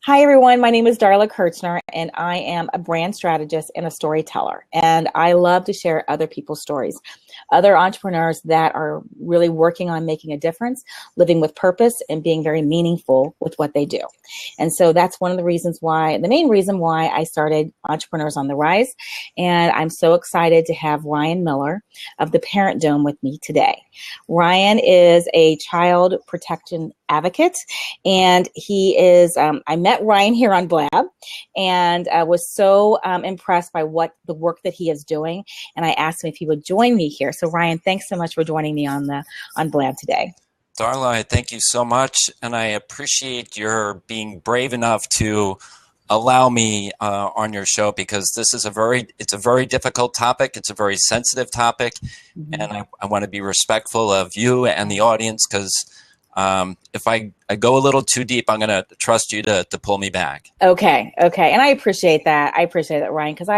Hi, everyone. My name is Darla Kirchner, and I am a brand strategist and a storyteller. And I love to share other people's stories, other entrepreneurs that are really working on making a difference, living with purpose, and being very meaningful with what they do. And so that's one of the main reason why I started Entrepreneurs on the Rise. And I'm so excited to have Ryan Miller of the Parent Dome with me today. Ryan is a child protection advocate, and he is, I met Ryan here on Blab, and I was so impressed by the work that he is doing, and I asked him if he would join me here. So Ryan, thanks so much for joining me on Blab today. Darla, I thank you so much, and I appreciate your being brave enough to allow me on your show, because it's a very difficult topic. It's a very sensitive topic, and I want to be respectful of you and the audience, because if I go a little too deep, I'm going to trust you to pull me back. Okay. And I appreciate that. Ryan, because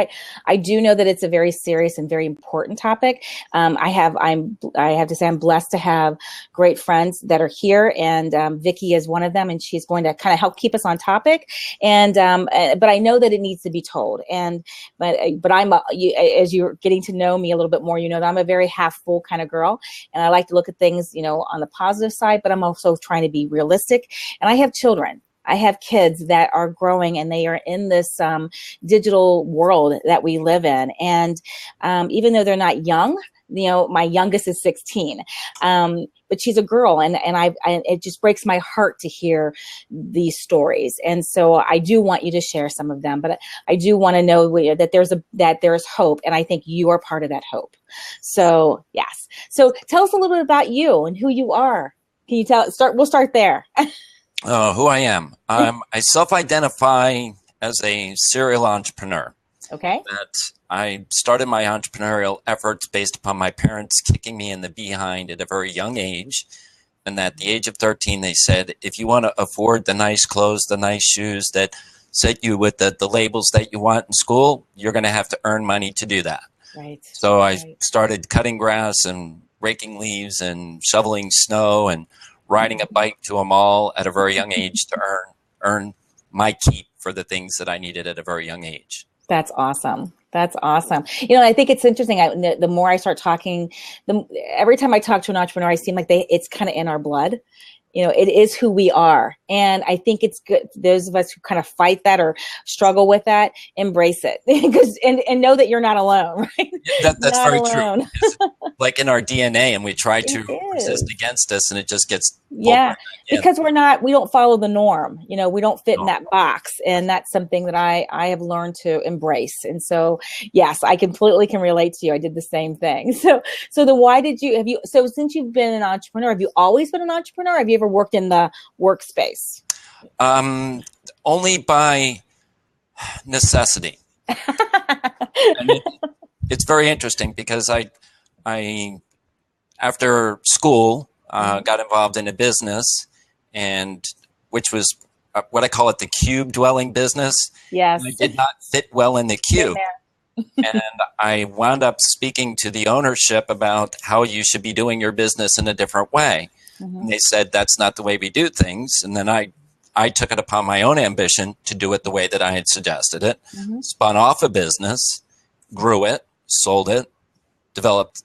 I do know that it's a very serious and very important topic. I have to say I'm blessed to have great friends that are here, and Vicky is one of them, and she's going to kind of help keep us on topic. And but I know that it needs to be told. But as you're getting to know me a little bit more, you know that I'm a very half full kind of girl, and I like to look at things, on the positive side, but I'm also trying to be realistic. And I have children. I have kids that are growing, and they are in this digital world that we live in. And even though they're not young, my youngest is 16, but she's a girl, and it just breaks my heart to hear these stories. And so I do want you to share some of them, but I do want to know that there's hope, and I think you are part of that hope. So yes. So tell us a little bit about you and who you are. Can you we'll start there. Who I am. I self-identify as a serial entrepreneur. Okay. That I started my entrepreneurial efforts based upon my parents kicking me in the behind at a very young age. And at the age of 13, they said, if you want to afford the nice clothes, the nice shoes that set you with the labels that you want in school, you're going to have to earn money to do that. Right. So I started cutting grass and raking leaves and shoveling snow and riding a bike to a mall at a very young age to earn my keep for the things that I needed at a very young age. That's awesome. I think it's interesting. The more I start talking, every time I talk to an entrepreneur, I seem like it's kind of in our blood. It is who we are. And I think it's good. Those of us who kind of fight that or struggle with that, embrace it and know that you're not alone, right? That's not very alone. True. It's like in our DNA, and we try to resist against us, and it just gets because we don't follow the norm. We don't fit in that box, and that's something that I have learned to embrace. And so, yes, I completely can relate to you. I did the same thing. So since you've been an entrepreneur, have you always been an entrepreneur? Have you ever worked in the workspace? Only by necessity. It's very interesting because I after school got involved in a business, and which was what I call the cube dwelling business. Yes, I did not fit well in the cube. And I wound up speaking to the ownership about how you should be doing your business in a different way. And they said, that's not the way we do things. And then I took it upon my own ambition to do it the way that I had suggested it, spun off a business, grew it, sold it, developed.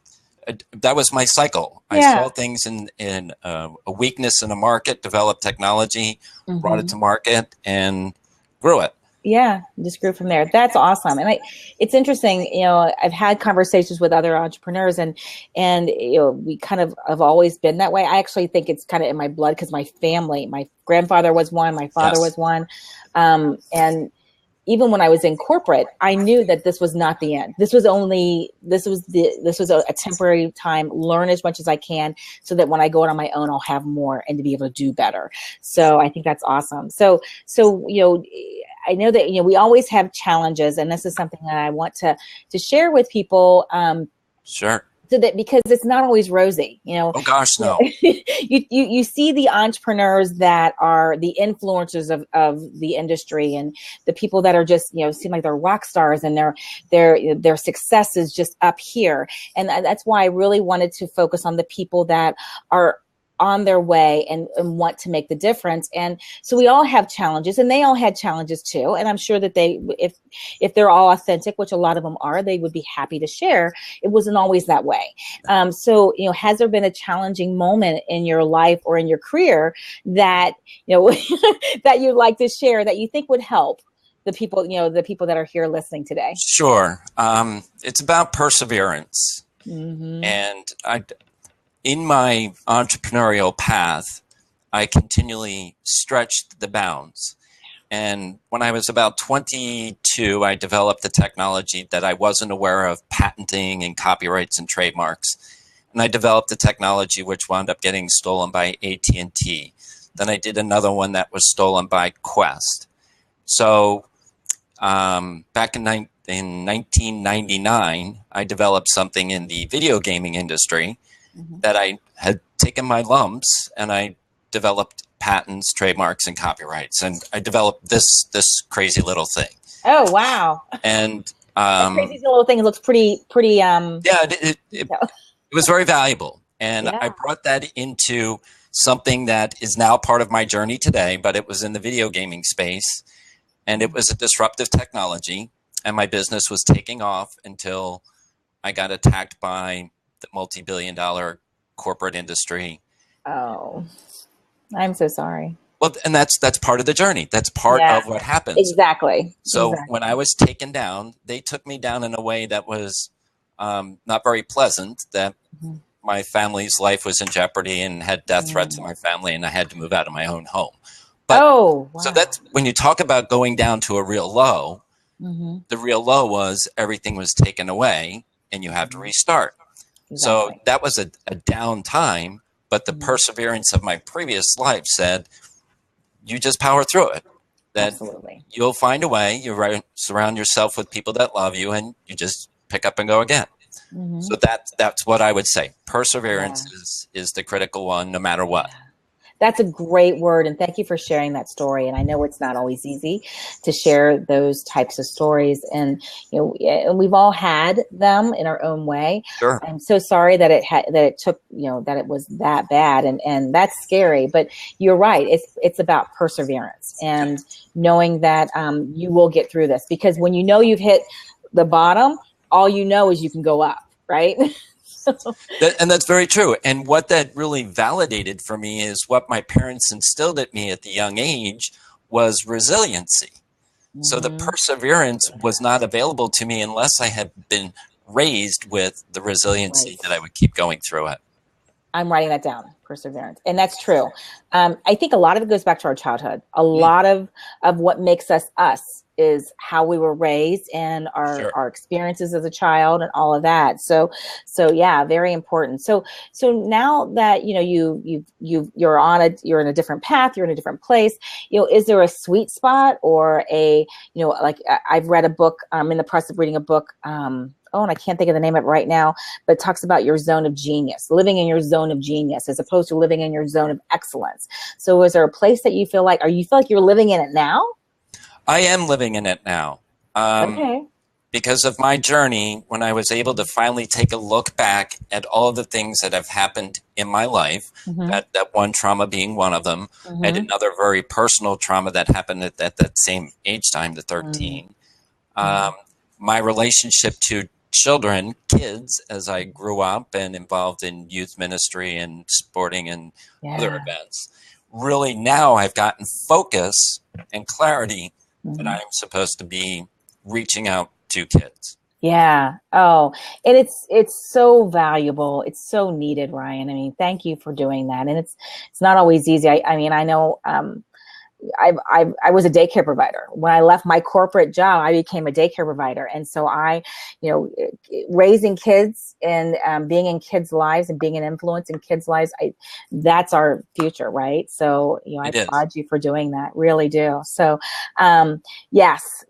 That was my cycle. I saw things in a weakness in a market, developed technology, brought it to market, and grew it. Yeah, just grew from there. That's awesome. And it's interesting, I've had conversations with other entrepreneurs, and we kind of have always been that way. I actually think it's kind of in my blood because my family, my grandfather was one, my father was one. And even when I was in corporate, I knew that this was not the end. This was a temporary time, learn as much as I can so that when I go out on my own, I'll have more and to be able to do better. So I think that's awesome. So, I know that, we always have challenges, and this is something that I want to share with people. Sure. So that, because it's not always rosy, Oh gosh, no. you see the entrepreneurs that are the influencers of the industry, and the people that are just, seem like they're rock stars, and their success is just up here. And that's why I really wanted to focus on the people that are on their way and want to make the difference. And so we all have challenges, and they all had challenges too. And I'm sure that if they're all authentic, which a lot of them are, they would be happy to share. It wasn't always that way. So, has there been a challenging moment in your life or in your career that, that you'd like to share that you think would help the people that are here listening today? Sure. It's about perseverance. Mm-hmm. And in my entrepreneurial path, I continually stretched the bounds. And when I was about 22, I developed a technology that I wasn't aware of patenting and copyrights and trademarks. And I developed a technology which wound up getting stolen by AT&T. Then I did another one that was stolen by Quest. So back in 1999, I developed something in the video gaming industry that I had taken my lumps, and I developed patents, trademarks, and copyrights. And I developed this crazy little thing. Oh, wow. And crazy little thing. It looks pretty. It was very valuable. And I brought that into something that is now part of my journey today, but it was in the video gaming space. And it was a disruptive technology. And my business was taking off until I got attacked by the multi-billion-dollar corporate industry. Oh, I'm so sorry. Well, and that's part of the journey. That's part of what happens. Exactly. So when I was taken down, they took me down in a way that was not very pleasant, that my family's life was in jeopardy and had death threats in my family, and I had to move out of my own home. But, so that's when you talk about going down to a real low, the real low was everything was taken away and you have to restart. So that was a down time, but the perseverance of my previous life said, you just power through it. That you'll find a way, you surround yourself with people that love you, and you just pick up and go again. So that's what I would say. Perseverance is the critical one, no matter what. That's a great word, and thank you for sharing that story. And I know it's not always easy to share those types of stories, and we've all had them in our own way. Sure. I'm so sorry that it took that it was that bad, and that's scary. But you're right; it's about perseverance and knowing that you will get through this, because when you've hit the bottom, all you know is you can go up, right? And that's very true. And what that really validated for me is what my parents instilled at me at the young age was resiliency. So the perseverance was not available to me unless I had been raised with the resiliency that I would keep going through it. I'm writing that down, perseverance. And that's true. I think a lot of it goes back to our childhood. A lot of what makes us is how we were raised and our experiences as a child and all of that. So yeah, very important. So now that you're in a different path, you're in a different place. Is there a sweet spot or I've read a book. I'm in the process of reading a book. And I can't think of the name of it right now, but it talks about your zone of genius, living in your zone of genius as opposed to living in your zone of excellence. So is there a place that you feel like you're living in it now? I am living in it now. Because of my journey, when I was able to finally take a look back at all of the things that have happened in my life, that one trauma being one of them, and another very personal trauma that happened at that same age time, the 13. My relationship to kids, as I grew up and involved in youth ministry and sporting and other events. Really now I've gotten focus and clarity that I'm supposed to be reaching out to kids. Yeah. Oh, and it's so valuable. It's so needed, Ryan. I mean, thank you for doing that. And it's not always easy. I mean, I know, I was a daycare provider. When I left my corporate job, I became a daycare provider. And so raising kids and being in kids' lives and being an influence in kids' lives, that's our future, right? So, I applaud you for doing that. Really do. So, yes.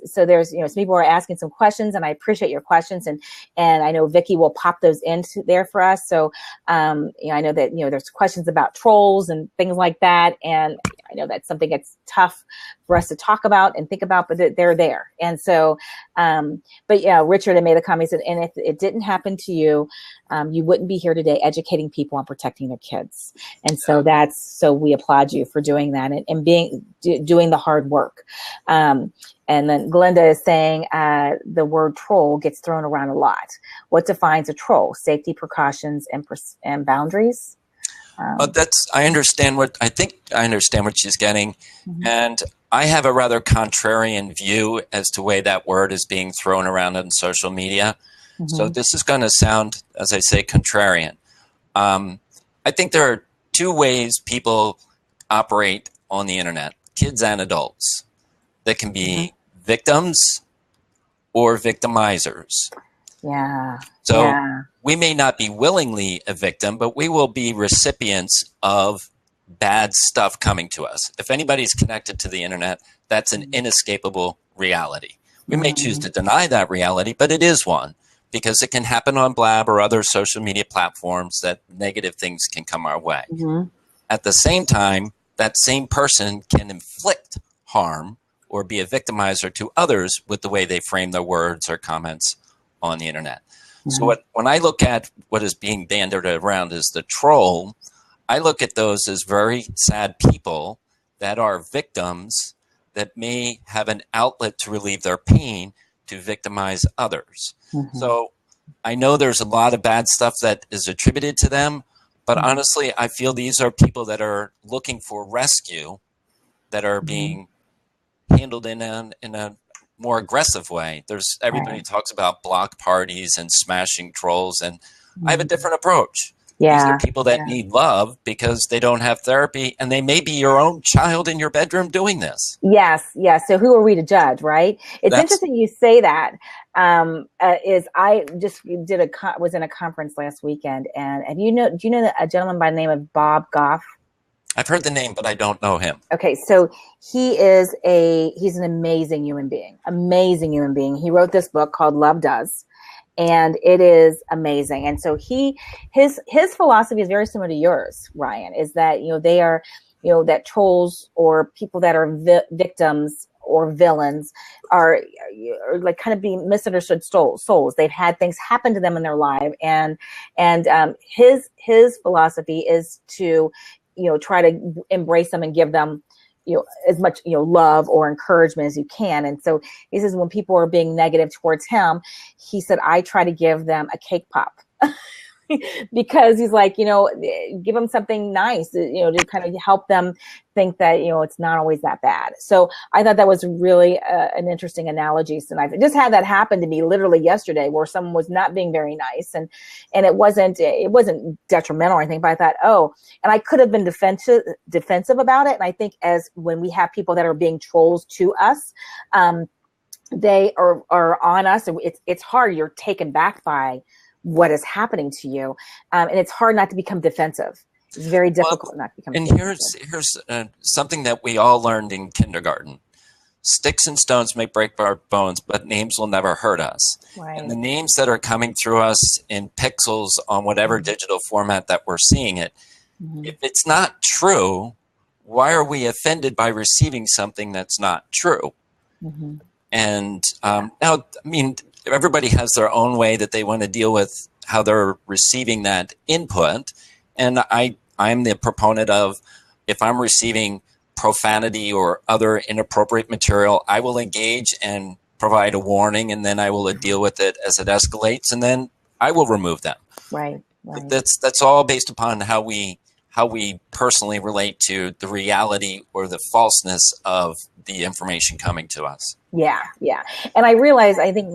So there's, some people are asking some questions, and I appreciate your questions. And I know Vicki will pop those into there for us. So, I know that, there's questions about trolls and things like that. And I know that's something that's tough for us to talk about and think about, but they're there. And so, but yeah, Richard had made the comments, and if it didn't happen to you, you wouldn't be here today educating people on protecting their kids. And so so we applaud you for doing that and doing the hard work. And then Glenda is saying the word troll gets thrown around a lot. What defines a troll? Safety precautions and boundaries? I understand what she's getting. Mm-hmm. And I have a rather contrarian view as to the way that word is being thrown around on social media. Mm-hmm. So this is going to sound, as I say, contrarian. I think there are two ways people operate on the internet, kids and adults. They can be victims or victimizers. Yeah. So we may not be willingly a victim, but we will be recipients of bad stuff coming to us. If anybody's connected to the internet, that's an inescapable reality. We may choose to deny that reality, but it is one, because it can happen on Blab or other social media platforms that negative things can come our way. Mm-hmm. At the same time, that same person can inflict harm or be a victimizer to others with the way they frame their words or comments on the internet. Mm-hmm. So when I look at what is being bandied around as the troll, I look at those as very sad people that are victims that may have an outlet to relieve their pain to victimize others. Mm-hmm. So I know there's a lot of bad stuff that is attributed to them, but honestly, I feel these are people that are looking for rescue, that are being handled in a more aggressive way. Everybody talks about block parties and smashing trolls, and I have a different approach. Yeah. These are people that need love because they don't have therapy, and they may be your own child in your bedroom doing this. Yes. So who are we to judge, right? It's interesting you say that. I just was in a conference last weekend, and do you know a gentleman by the name of Bob Goff? I've heard the name, but I don't know him. Okay, so he's an amazing human being. He wrote this book called Love Does, and it is amazing. And so his philosophy is very similar to yours, Ryan, is that, they are, that trolls or people that are victims or villains are like kind of being misunderstood souls. They've had things happen to them in their life, and his philosophy is to try to embrace them and give them, as much, love or encouragement as you can. And so he says when people are being negative towards him, he said, I try to give them a cake pop. Because he's like, give them something nice, to kind of help them think that, it's not always that bad. So I thought that was really an interesting analogy. And I just had that happen to me literally yesterday, where someone was not being very nice, and it wasn't detrimental or anything, but I thought, and I could have been defensive about it. And I think as when we have people that are being trolls to us, they are on us, and it's hard. You're taken back by what is happening to you. And it's hard not to become defensive. It's very difficult not to become defensive. And here's something that we all learned in kindergarten. Sticks and stones may break our bones, but names will never hurt us. Right. And the names that are coming through us in pixels on whatever digital format that we're seeing it, if it's not true, why are we offended by receiving something that's not true? And now, everybody has their own way that they want to deal with how they're receiving that input. And I'm the proponent of, if I'm receiving profanity or other inappropriate material, I will engage and provide a warning, and then I will deal with it as it escalates, and then I will remove them. Right. That's all based upon how we personally relate to the reality or the falseness of the information coming to us. Yeah. And I realize, I think,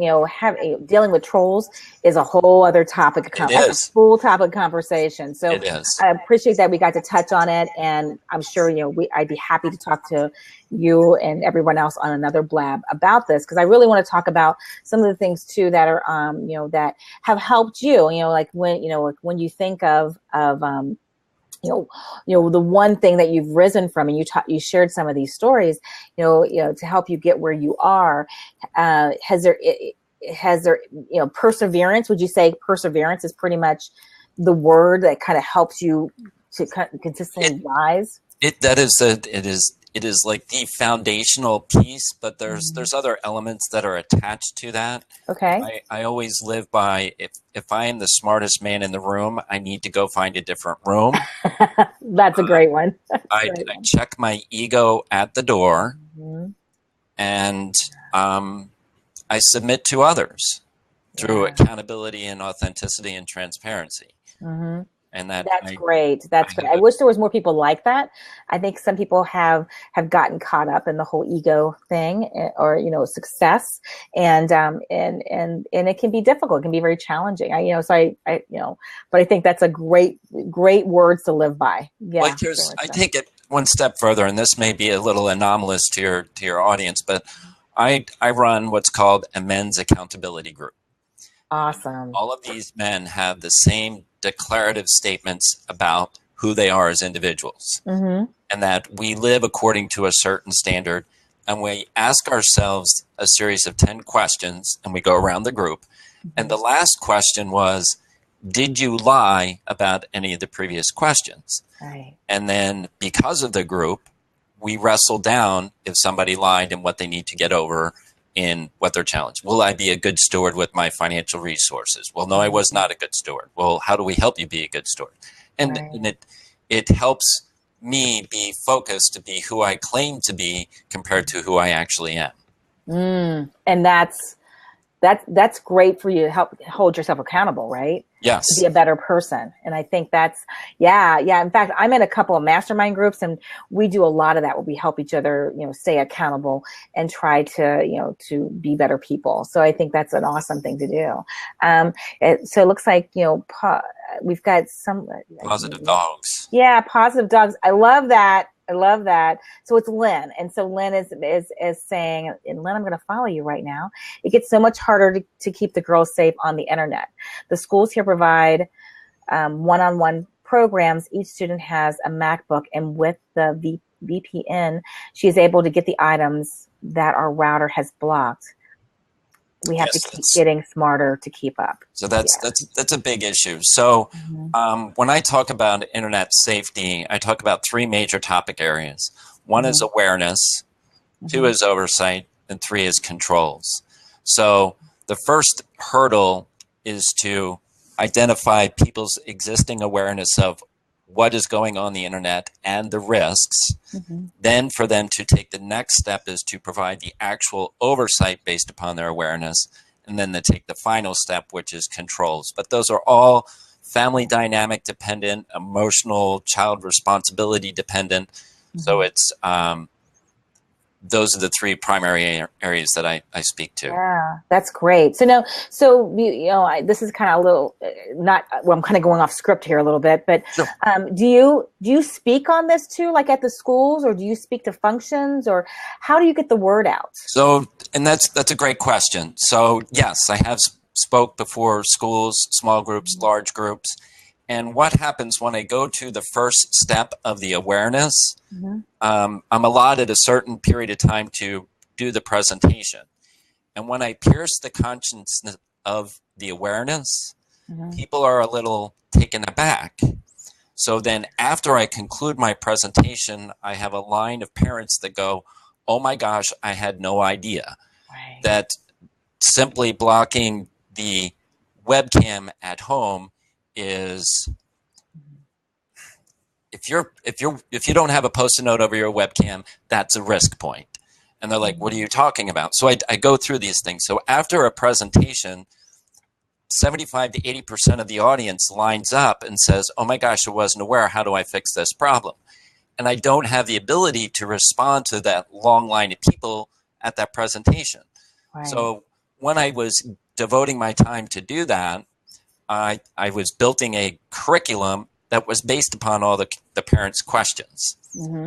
dealing with trolls is a whole other topic. It's a full topic conversation. So it is. I appreciate that we got to touch on it. And I'm sure, I'd be happy to talk to you and everyone else on another Blab about this, because I really want to talk about some of the things too that are, that have helped you, like when you think of the one thing that you've risen from, and you shared some of these stories, to help you get where you are. Has there, perseverance? Would you say perseverance is pretty much the word that kind of helps you to consistently rise? It is like the foundational piece, but there's other elements that are attached to that. Okay. I always live by, if I am the smartest man in the room, I need to go find a different room. That's a great one. I check my ego at the door, and I submit to others through accountability and authenticity and transparency. And that's great. That's great. I wish there was more people like that. I think some people have gotten caught up in the whole ego thing, or success, and it can be difficult. It can be very challenging. But I think that's a great words to live by. Yeah. Well, I take it one step further, and this may be a little anomalous to your audience, but I run what's called a men's accountability group. Awesome. All of these men have the same declarative statements about who they are as individuals, and that we live according to a certain standard, and we ask ourselves a series of 10 questions, and we go around the group. And the last question was, did you lie about any of the previous questions? Right. And then because of the group, we wrestle down if somebody lied and what they need to get over in what they're challenged. Will I be a good steward with my financial resources? Well, no, I was not a good steward. Well, how do we help you be a good steward? And, and it helps me be focused to be who I claim to be compared to who I actually am. And that's great for you to help hold yourself accountable, right? Yes. To be a better person. And I think that's, yeah. In fact, I'm in a couple of mastermind groups, and we do a lot of that where we help each other, stay accountable and try to, to be better people. So I think that's an awesome thing to do. So it looks like, we've got some positive dogs. Yeah. Positive dogs. I love that. So it's Lynn. And so Lynn is saying, and Lynn, I'm going to follow you right now. It gets so much harder to keep the girls safe on the internet. The schools here provide one-on-one programs. Each student has a MacBook, and with the VPN, she is able to get the items that our router has blocked. We have to keep getting smarter to keep up. So that's a big issue. So when I talk about internet safety, I talk about 3 major topic areas. 1 is awareness, 2 is oversight, and 3 is controls. So the first hurdle is to identify people's existing awareness of what is going on the internet and the risks. Then for them to take the next step is to provide the actual oversight based upon their awareness, and then to take the final step, which is controls. But those are all family dynamic dependent, emotional, child responsibility dependent. So it's those are the 3 primary areas that I speak to. Yeah, that's great. So this is kind of a little I'm kind of going off script here a little bit, but sure. Do you speak on this too, like at the schools, or do you speak to functions, or how do you get the word out? So, and that's a great question. So yes, I have spoke before schools, small groups, large groups. And what happens when I go to the first step of the awareness, I'm allotted a certain period of time to do the presentation. And when I pierce the consciousness of the awareness, people are a little taken aback. So then after I conclude my presentation, I have a line of parents that go, oh my gosh, I had no idea that simply blocking the webcam at home is, if you don't have a Post-it note over your webcam, that's a risk point. And they're like, what are you talking about? So I go through these things. So after a presentation, 75 to 80% of the audience lines up and says, oh my gosh, I wasn't aware. How do I fix this problem? And I don't have the ability to respond to that long line of people at that presentation. So when I was devoting my time to do that, I was building a curriculum that was based upon all the parents' questions.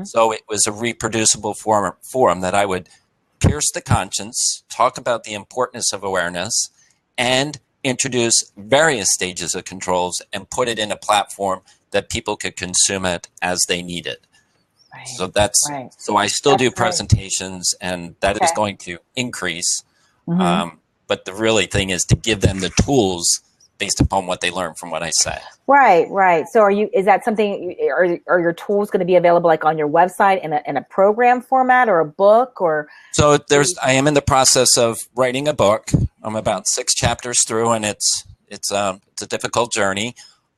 So it was a reproducible forum that I would pierce the conscience, talk about the importance of awareness, and introduce various stages of controls and put it in a platform that people could consume it as they need it. So so I still do presentations, and that is going to increase. But the really thing is to give them the tools based upon what they learn from what I say. Right, right. So is that something, are your tools going to be available like on your website in a program format or a book or? So I am in the process of writing a book. I'm about 6 chapters through, and it's a difficult journey.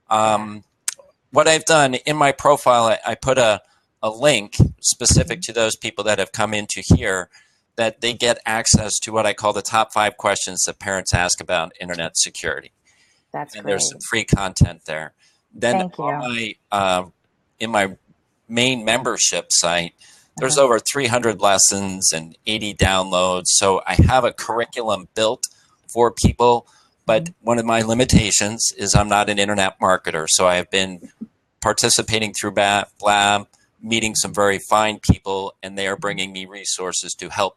What I've done in my profile, I put a link specific to those people that have come into here, that they get access to what I call the top 5 questions that parents ask about internet security. That's and great. There's some free content there. Then in my main membership site, there's over 300 lessons and 80 downloads. So I have a curriculum built for people, but one of my limitations is I'm not an internet marketer. So I have been participating through Blab, meeting some very fine people, and they are bringing me resources to help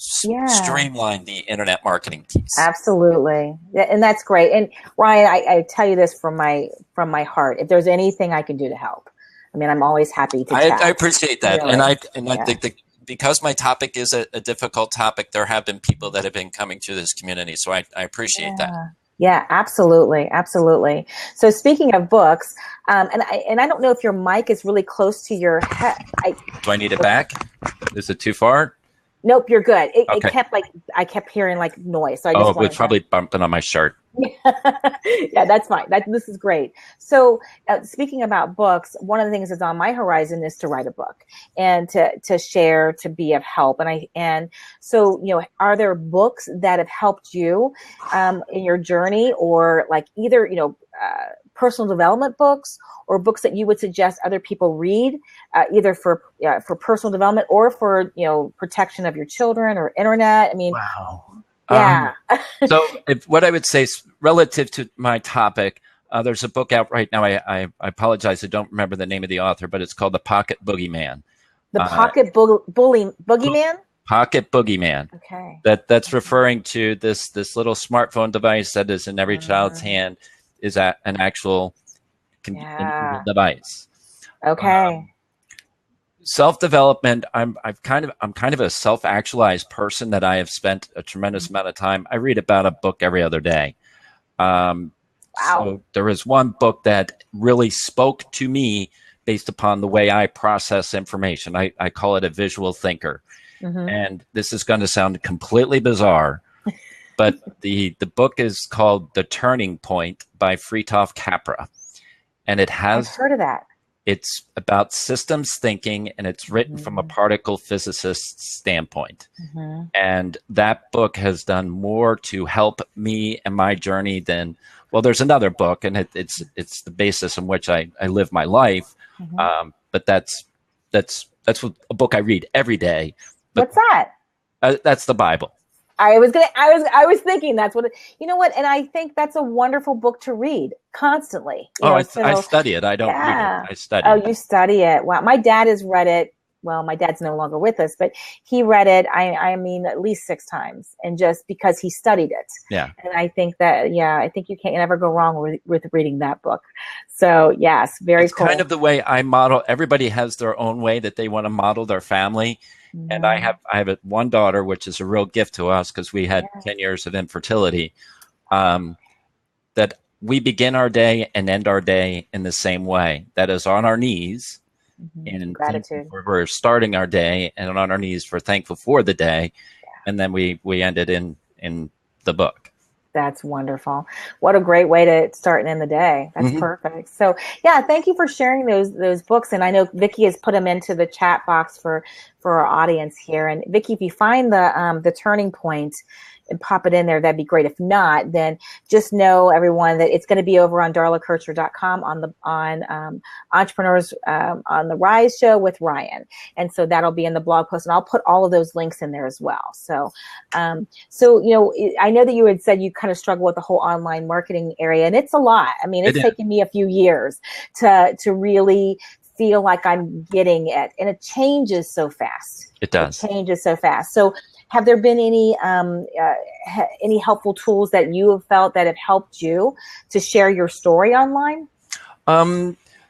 streamline the internet marketing piece. Absolutely. And that's great. And Ryan, I tell you this from my heart, if there's anything I can do to help, I mean, I'm always happy to chat. I appreciate that. Really. I think because my topic is a difficult topic, there have been people that have been coming through this community. So I appreciate that. Yeah, absolutely. Absolutely. So speaking of books, and I don't know if your mic is really close to your head. Do I need it back? Is it too far? Nope, you're good. It kept I kept hearing like noise. So I just it's probably bumping on my shirt. Yeah, that's fine. This is great. So speaking about books, one of the things that's on my horizon is to write a book and to share, to be of help. And so, are there books that have helped you in your journey, or like either, personal development books or books that you would suggest other people read, either for personal development or for, protection of your children or internet? I mean, wow. Yeah. So what I would say is relative to my topic, there's a book out right now. I apologize. I don't remember the name of the author, but it's called The Pocket Boogeyman. The Pocket Boogeyman? Pocket Boogeyman. Okay. That's referring to this little smartphone device that is in every child's hand, is an actual device. Okay. Self-development. I'm kind of a self-actualized person, that I have spent a tremendous amount of time. I read about a book every other day. Wow. So there is one book that really spoke to me based upon the way I process information. I call it a visual thinker. And this is going to sound completely bizarre, but the book is called The Turning Point by Fritjof Capra. And I've heard of that. It's about systems thinking, and it's written from a particle physicist's standpoint. And that book has done more to help me and my journey than, well, there's another book, and it's the basis on which I live my life. But that's a book I read every day. But, what's that? That's the Bible. I was thinking that's what you know what, and I think that's a wonderful book to read constantly. I study it. I don't read it. I study it. Oh, you study it. Wow. My dad has read it. Well, my dad's no longer with us, but he read it, I mean, at least 6 times, and just because he studied it. Yeah. And I think you can't ever go wrong with reading that book. So yes, very cool. It's kind of the way I model. Everybody has their own way that they want to model their family. And I have one daughter, which is a real gift to us because we had 10 years of infertility, that we begin our day and end our day in the same way. That is on our knees. And gratitude. We're starting our day, and on our knees, we're thankful for the day. And then we end it in the book. That's wonderful. What a great way to start and end the day. That's perfect. So yeah, thank you for sharing those books. And I know Vicki has put them into the chat box for our audience here. And Vicki, if you find the Turning Point and pop it in there, that'd be great. If not, then just know, everyone, that it's going to be over on darlakircher.com on Entrepreneurs on the Rise show with Ryan. And so that'll be in the blog post, and I'll put all of those links in there as well. So, I know that you had said you kind of struggle with the whole online marketing area, and it's a lot. I mean, it's taken me a few years to really feel like I'm getting it, and it changes so fast. It does. It changes so fast. So have there been any helpful tools that you have felt that have helped you to share your story online?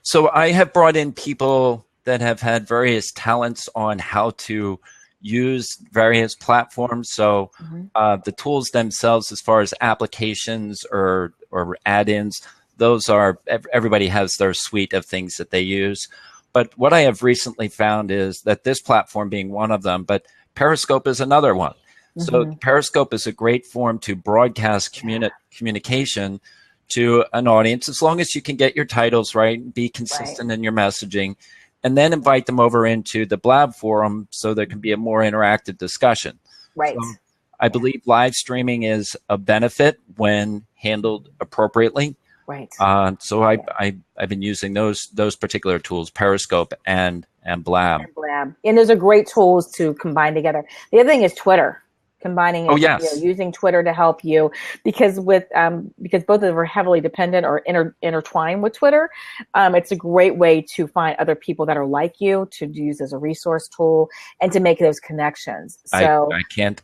So I have brought in people that have had various talents on how to use various platforms. So the tools themselves, as far as applications or add-ins, those are, everybody has their suite of things that they use. But what I have recently found is that this platform being one of them, but Periscope is another one. So Periscope is a great form to broadcast communication to an audience, as long as you can get your titles right, be consistent in your messaging, and then invite them over into the Blab forum so there can be a more interactive discussion. Right. So I believe live streaming is a benefit when handled appropriately. Right. So I've been using those particular tools, Periscope and Blab. And those are great tools to combine together. The other thing is Twitter. Combining using Twitter to help you, because because both of them are heavily dependent or intertwined with Twitter. It's a great way to find other people that are like you, to use as a resource tool and to make those connections. So I can't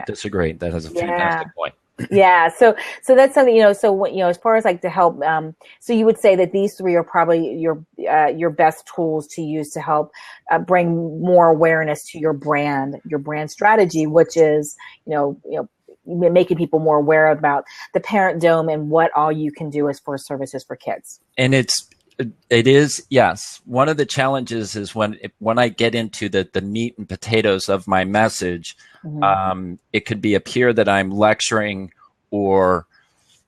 disagree. That is a fantastic point. Yeah. So that's something, as far as like to help, so you would say that these three are probably your best tools to use to help bring more awareness to your brand strategy, which is, making people more aware about the Parent Dome and what all you can do as for services for kids. And it is, yes. One of the challenges is when I get into the meat and potatoes of my message, it could appear that I'm lecturing or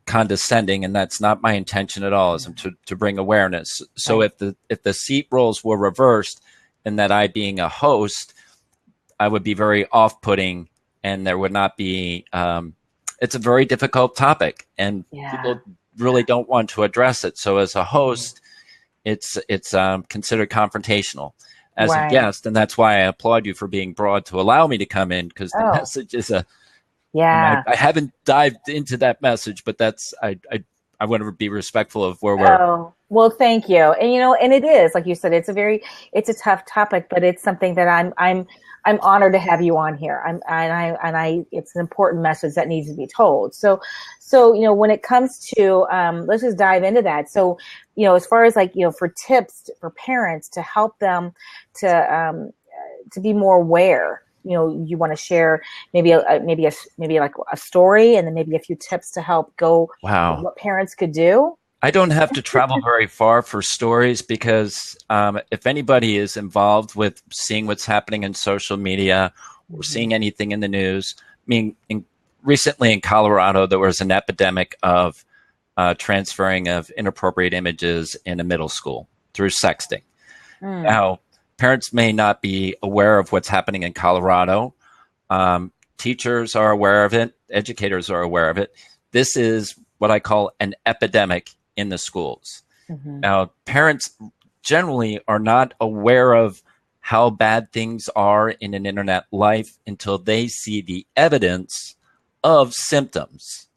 condescending, and that's not my intention at all. Is to bring awareness. So if the seat roles were reversed, and that I, being a host, I would be very off-putting, and there would not be. It's a very difficult topic, and people really don't want to address it. So as a host, it's considered confrontational. As a guest, and that's why I applaud you for being broad to allow me to come in, because the message is I haven't dived into that message, but that's I want to be respectful of where we're. Well, thank you. And and it is, like you said, it's a tough topic, but it's something that I'm honored to have you on here. It's an important message that needs to be told. So when it comes to let's just dive into that. So as far as for tips for parents to help them to be more aware, you want to share maybe like a story, and then maybe a few tips to help go. Wow. What parents could do. I don't have to travel very far for stories, because if anybody is involved with seeing what's happening in social media or seeing anything in the news, recently in Colorado, there was an epidemic of transferring of inappropriate images in a middle school through sexting. Now, parents may not be aware of what's happening in Colorado. Teachers are aware of it. Educators are aware of it. This is what I call an epidemic in the schools. Now, parents generally are not aware of how bad things are in an internet life until they see the evidence of symptoms.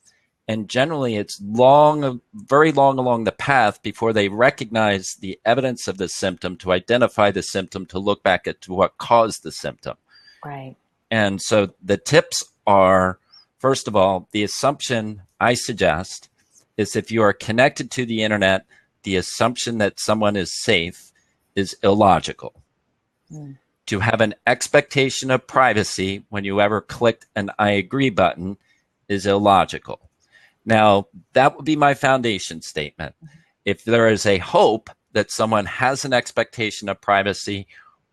And generally, it's very long along the path before they recognize the evidence of the symptom, to identify the symptom, to look back at what caused the symptom. Right. And so the tips are, first of all, the assumption I suggest is, if you are connected to the internet, the assumption that someone is safe is illogical. To have an expectation of privacy when you ever clicked an I agree button is illogical. Now, that would be my foundation statement. If there is a hope that someone has an expectation of privacy,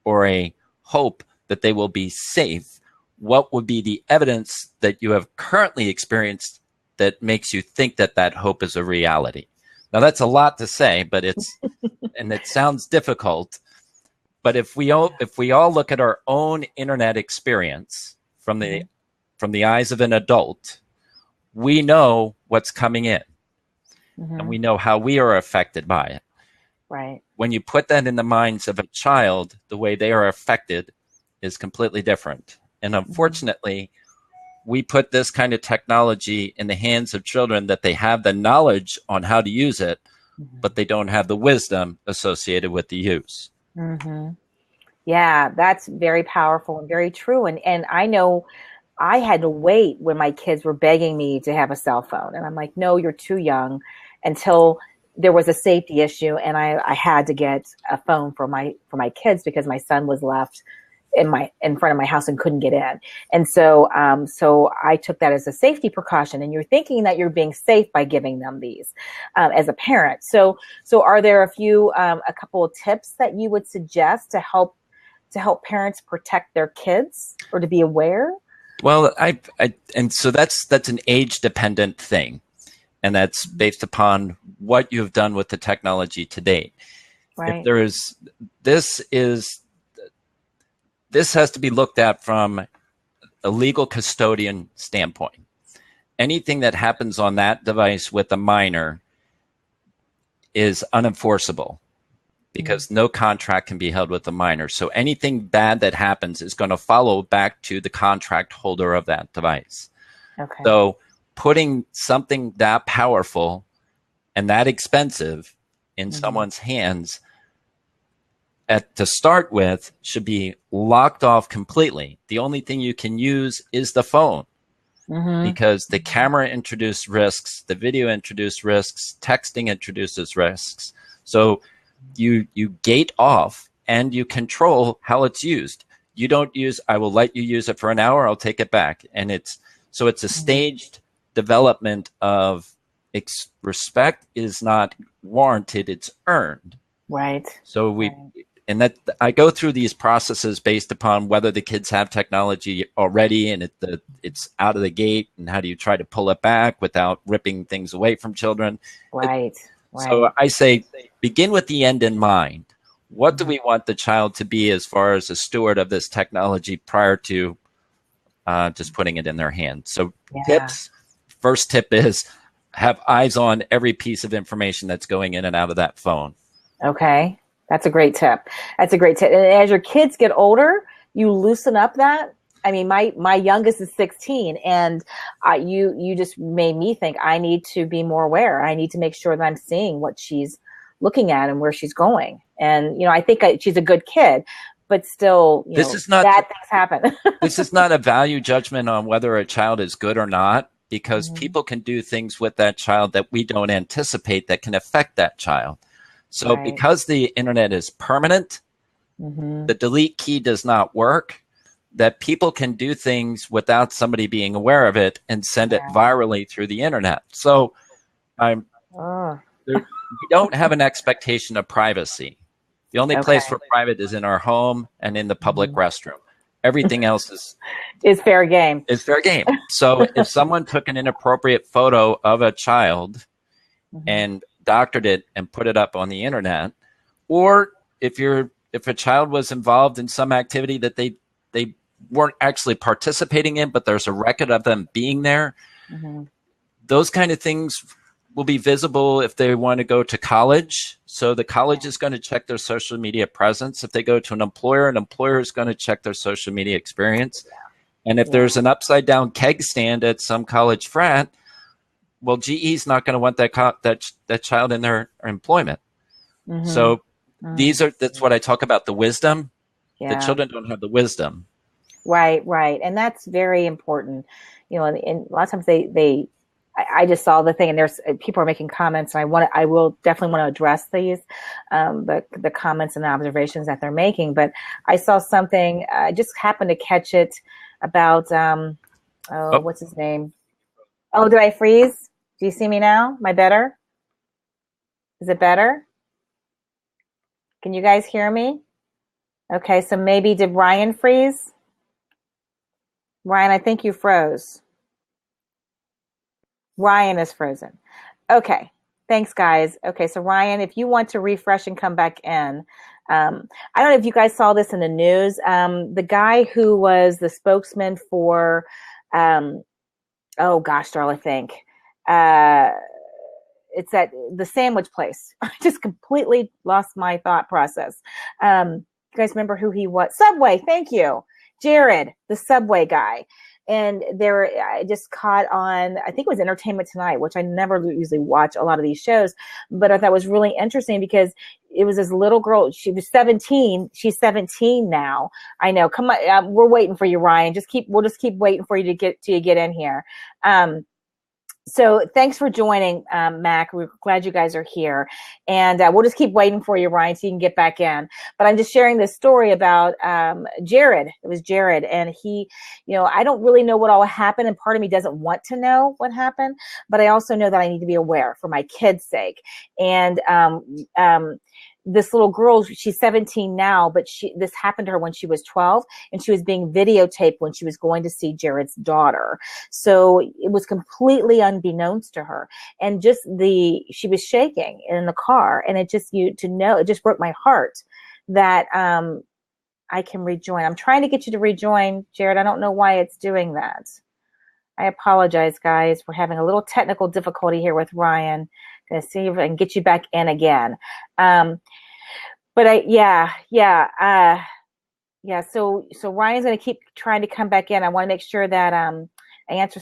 or a hope that they will be safe, what would be the evidence that you have currently experienced that makes you think that that hope is a reality? Now, that's a lot to say, but and it sounds difficult. But if we all look at our own internet experience from the eyes of an adult, we know what's coming in, and we know how we are affected by it. Right. When you put that in the minds of a child, the way they are affected is completely different. And unfortunately, we put this kind of technology in the hands of children that they have the knowledge on how to use it, but they don't have the wisdom associated with the use. Yeah, that's very powerful and very true. And I know I had to wait when my kids were begging me to have a cell phone. And I'm like, no, you're too young, until there was a safety issue. And I had to get a phone for my kids, because my son was left in front of my house and couldn't get in. And so so I took that as a safety precaution. And you're thinking that you're being safe by giving them these as a parent. So are there a couple of tips that you would suggest to help parents protect their kids or to be aware? Well, and so that's an age dependent thing, and that's based upon what you've done with the technology to date. Right. If this has to be looked at from a legal custodian standpoint. Anything that happens on that device with a minor is unenforceable because no contract can be held with a minor. So anything bad that happens is going to follow back to the contract holder of that device. Okay. So putting something that powerful and that expensive in someone's hands to start with should be locked off completely. The only thing you can use is the phone because the camera introduced risks, the video introduced risks, texting introduces risks. So you gate off and you control how it's used. You don't use, I will let you use it for an hour, I'll take it back. And it's a staged development of respect is not warranted, it's earned. Right. So and that I go through these processes based upon whether the kids have technology already and it's out of the gate, and how do you try to pull it back without ripping things away from children. Right. So I say, begin with the end in mind. What do we want the child to be as far as a steward of this technology prior to just putting it in their hands? So tips, first tip is have eyes on every piece of information that's going in and out of that phone. Okay. That's a great tip. And as your kids get older, you loosen up that. I mean, my youngest is 16, and you just made me think I need to be more aware. I need to make sure that I'm seeing what she's looking at and where she's going. And, I think she's a good kid, but still, bad things happen. This is not a value judgment on whether a child is good or not, because people can do things with that child that we don't anticipate that can affect that child. So because the internet is permanent, the delete key does not work, that people can do things without somebody being aware of it and send it virally through the internet. So we don't have an expectation of privacy. The only place for private is in our home and in the public restroom. Everything else is fair game. Is fair game. So if someone took an inappropriate photo of a child and doctored it and put it up on the internet, or if a child was involved in some activity that they weren't actually participating in, but there's a record of them being there, those kind of things will be visible if they want to go to college. So the college is going to check their social media presence. If they go to an employer is going to check their social media experience. And if there's an upside down keg stand at some college frat, well, GE's not going to want that child in their employment. So that's what I talk about, the wisdom. The children don't have the wisdom. Right. And that's very important. And a lot of times I just saw the thing, and there's people are making comments, and I will definitely want to address these, the comments and the observations that they're making. But I saw something, I just happened to catch it about, what's his name? Oh, did I freeze? Do you see me now? Am I better? Is it better? Can you guys hear me? Okay, so maybe did Ryan freeze? Ryan, I think you froze. Ryan is frozen. Okay, thanks guys. Okay, so Ryan, if you want to refresh and come back in. I don't know if you guys saw this in the news. The guy who was the spokesman for, oh gosh, Darla, I think. It's at the sandwich place. I just completely lost my thought process. You guys remember who he was? Subway, thank you. Jared, the Subway guy. And I just caught on, I think it was Entertainment Tonight, which I never usually watch a lot of these shows, but I thought it was really interesting because it was this little girl. She was 17. She's 17 now. I know. Come on. We're waiting for you, Ryan. We'll just keep waiting for you to get in here. So thanks for joining, Mac. We're glad you guys are here. And we'll just keep waiting for you, Ryan, so you can get back in. But I'm just sharing this story about Jared. It was Jared. And he, I don't really know what all happened. And part of me doesn't want to know what happened. But I also know that I need to be aware for my kids' sake. And this little girl, she's 17 now, but this happened to her when she was 12, and she was being videotaped when she was going to see Jared's daughter. So it was completely unbeknownst to her. And she was shaking in the car, and it just broke my heart that I can rejoin. I'm trying to get you to rejoin, Jared. I don't know why it's doing that. I apologize, guys. We're having a little technical difficulty here with Ryan. Gonna see if I can get you back in again. So Ryan's gonna keep trying to come back in. I want to make sure that I answer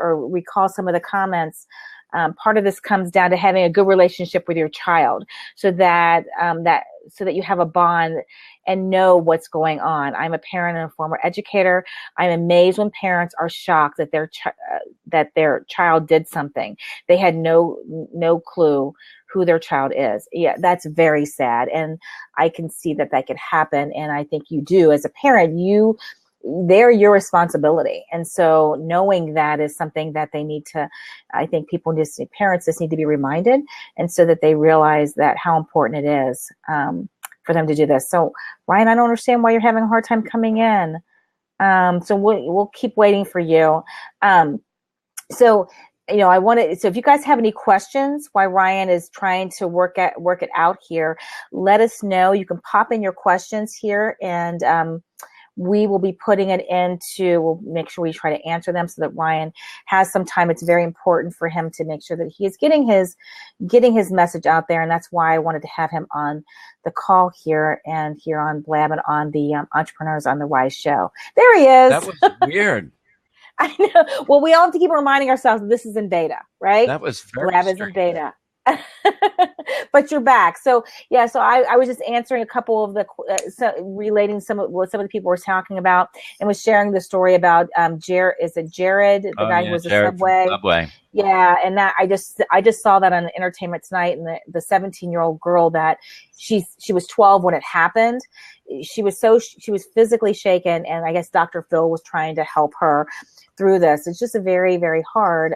or recall some of the comments. Part of this comes down to having a good relationship with your child, so that you have a bond and know what's going on. I'm a parent and a former educator. I'm amazed when parents are shocked that their child did something. They had no clue who their child is. Yeah, that's very sad, and I can see that could happen. And I think you do, as a parent, they're your responsibility. And so knowing that is something that I think parents just need to be reminded, and so that they realize that how important it is for them to do this. So Ryan, I don't understand why you're having a hard time coming in. So we'll keep waiting for you. So if you guys have any questions why Ryan is trying to work it out here, let us know. You can pop in your questions here, and we will be putting it we'll make sure we try to answer them so that Ryan has some time. It's very important for him to make sure that he is getting his message out there. And that's why I wanted to have him on the call here on Blab and on the Entrepreneurs on the Rise show. There he is. That was weird. I know. Well, we all have to keep reminding ourselves this is in beta, right? That was very Blab is in beta. But you're back. So I was just answering a couple of relating some of what some of the people were talking about, and was sharing the story about Jared, the guy who was Jared a Subway. Yeah, and that I just saw that on Entertainment Tonight, and the 17-year-old girl that she was 12 when it happened. She was physically shaken, and I guess Dr. Phil was trying to help her through this. It's just a very, very hard,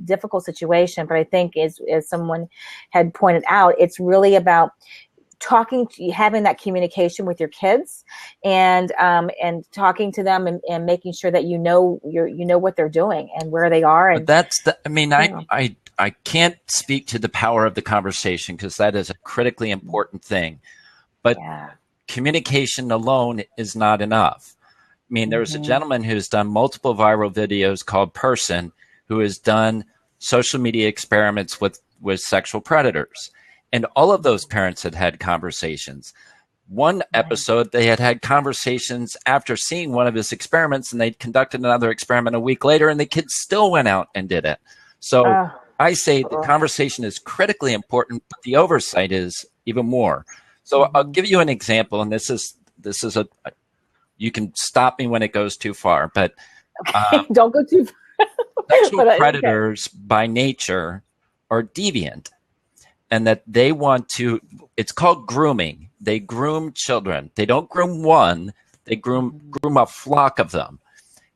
difficult situation. But I think as someone had pointed out, it's really about having that communication with your kids, and talking to them, and making sure that you know what they're doing and where they are. And I can't speak to the power of the conversation, because that is a critically important thing. But communication alone is not enough. I mean, there was a gentleman who's done multiple viral videos called Person, who has done social media experiments with sexual predators. And all of those parents had conversations. One episode, they had conversations after seeing one of his experiments, and they'd conducted another experiment a week later, and the kids still went out and did it. So I say the conversation is critically important, but the oversight is even more. So I'll give you an example, and this is you can stop me when it goes too far, but don't go too far. Sexual predators by nature are deviant, and that they want to, it's called grooming. They groom children. They don't groom one, they groom a flock of them.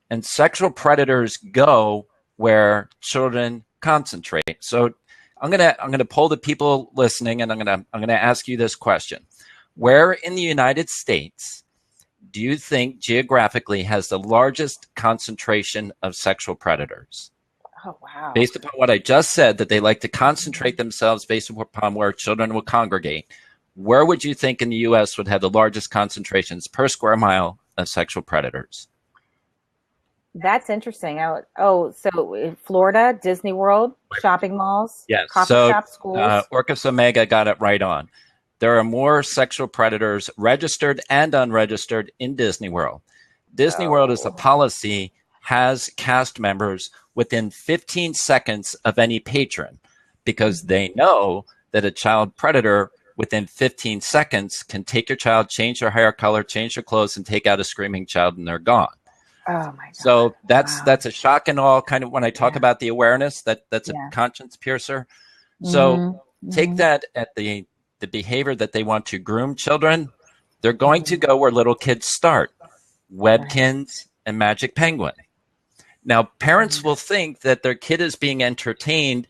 And sexual predators go where children concentrate. So I'm gonna poll the people listening, and I'm gonna ask you this question. Where in the United States do you think geographically has the largest concentration of sexual predators? Oh, wow. Based upon what I just said, that they like to concentrate themselves based upon where children will congregate, where would you think in the U.S. would have the largest concentrations per square mile of sexual predators? That's interesting. So Florida, Disney World, shopping malls, coffee shops, schools. Orcus Omega got it right on. There are more sexual predators registered and unregistered in Disney World. Disney World, as a policy, has cast members within 15 seconds of any patron, because they know that a child predator within 15 seconds can take your child, change their hair color, change their clothes, and take out a screaming child, and they're gone. Oh my God. So that's Wow. that's a shock and all kind of when I talk about the awareness, that's a conscience piercer. So take that at the behavior that they want to groom children. They're going to go where little kids start, Webkinz and Magic Penguin. Now, parents will think that their kid is being entertained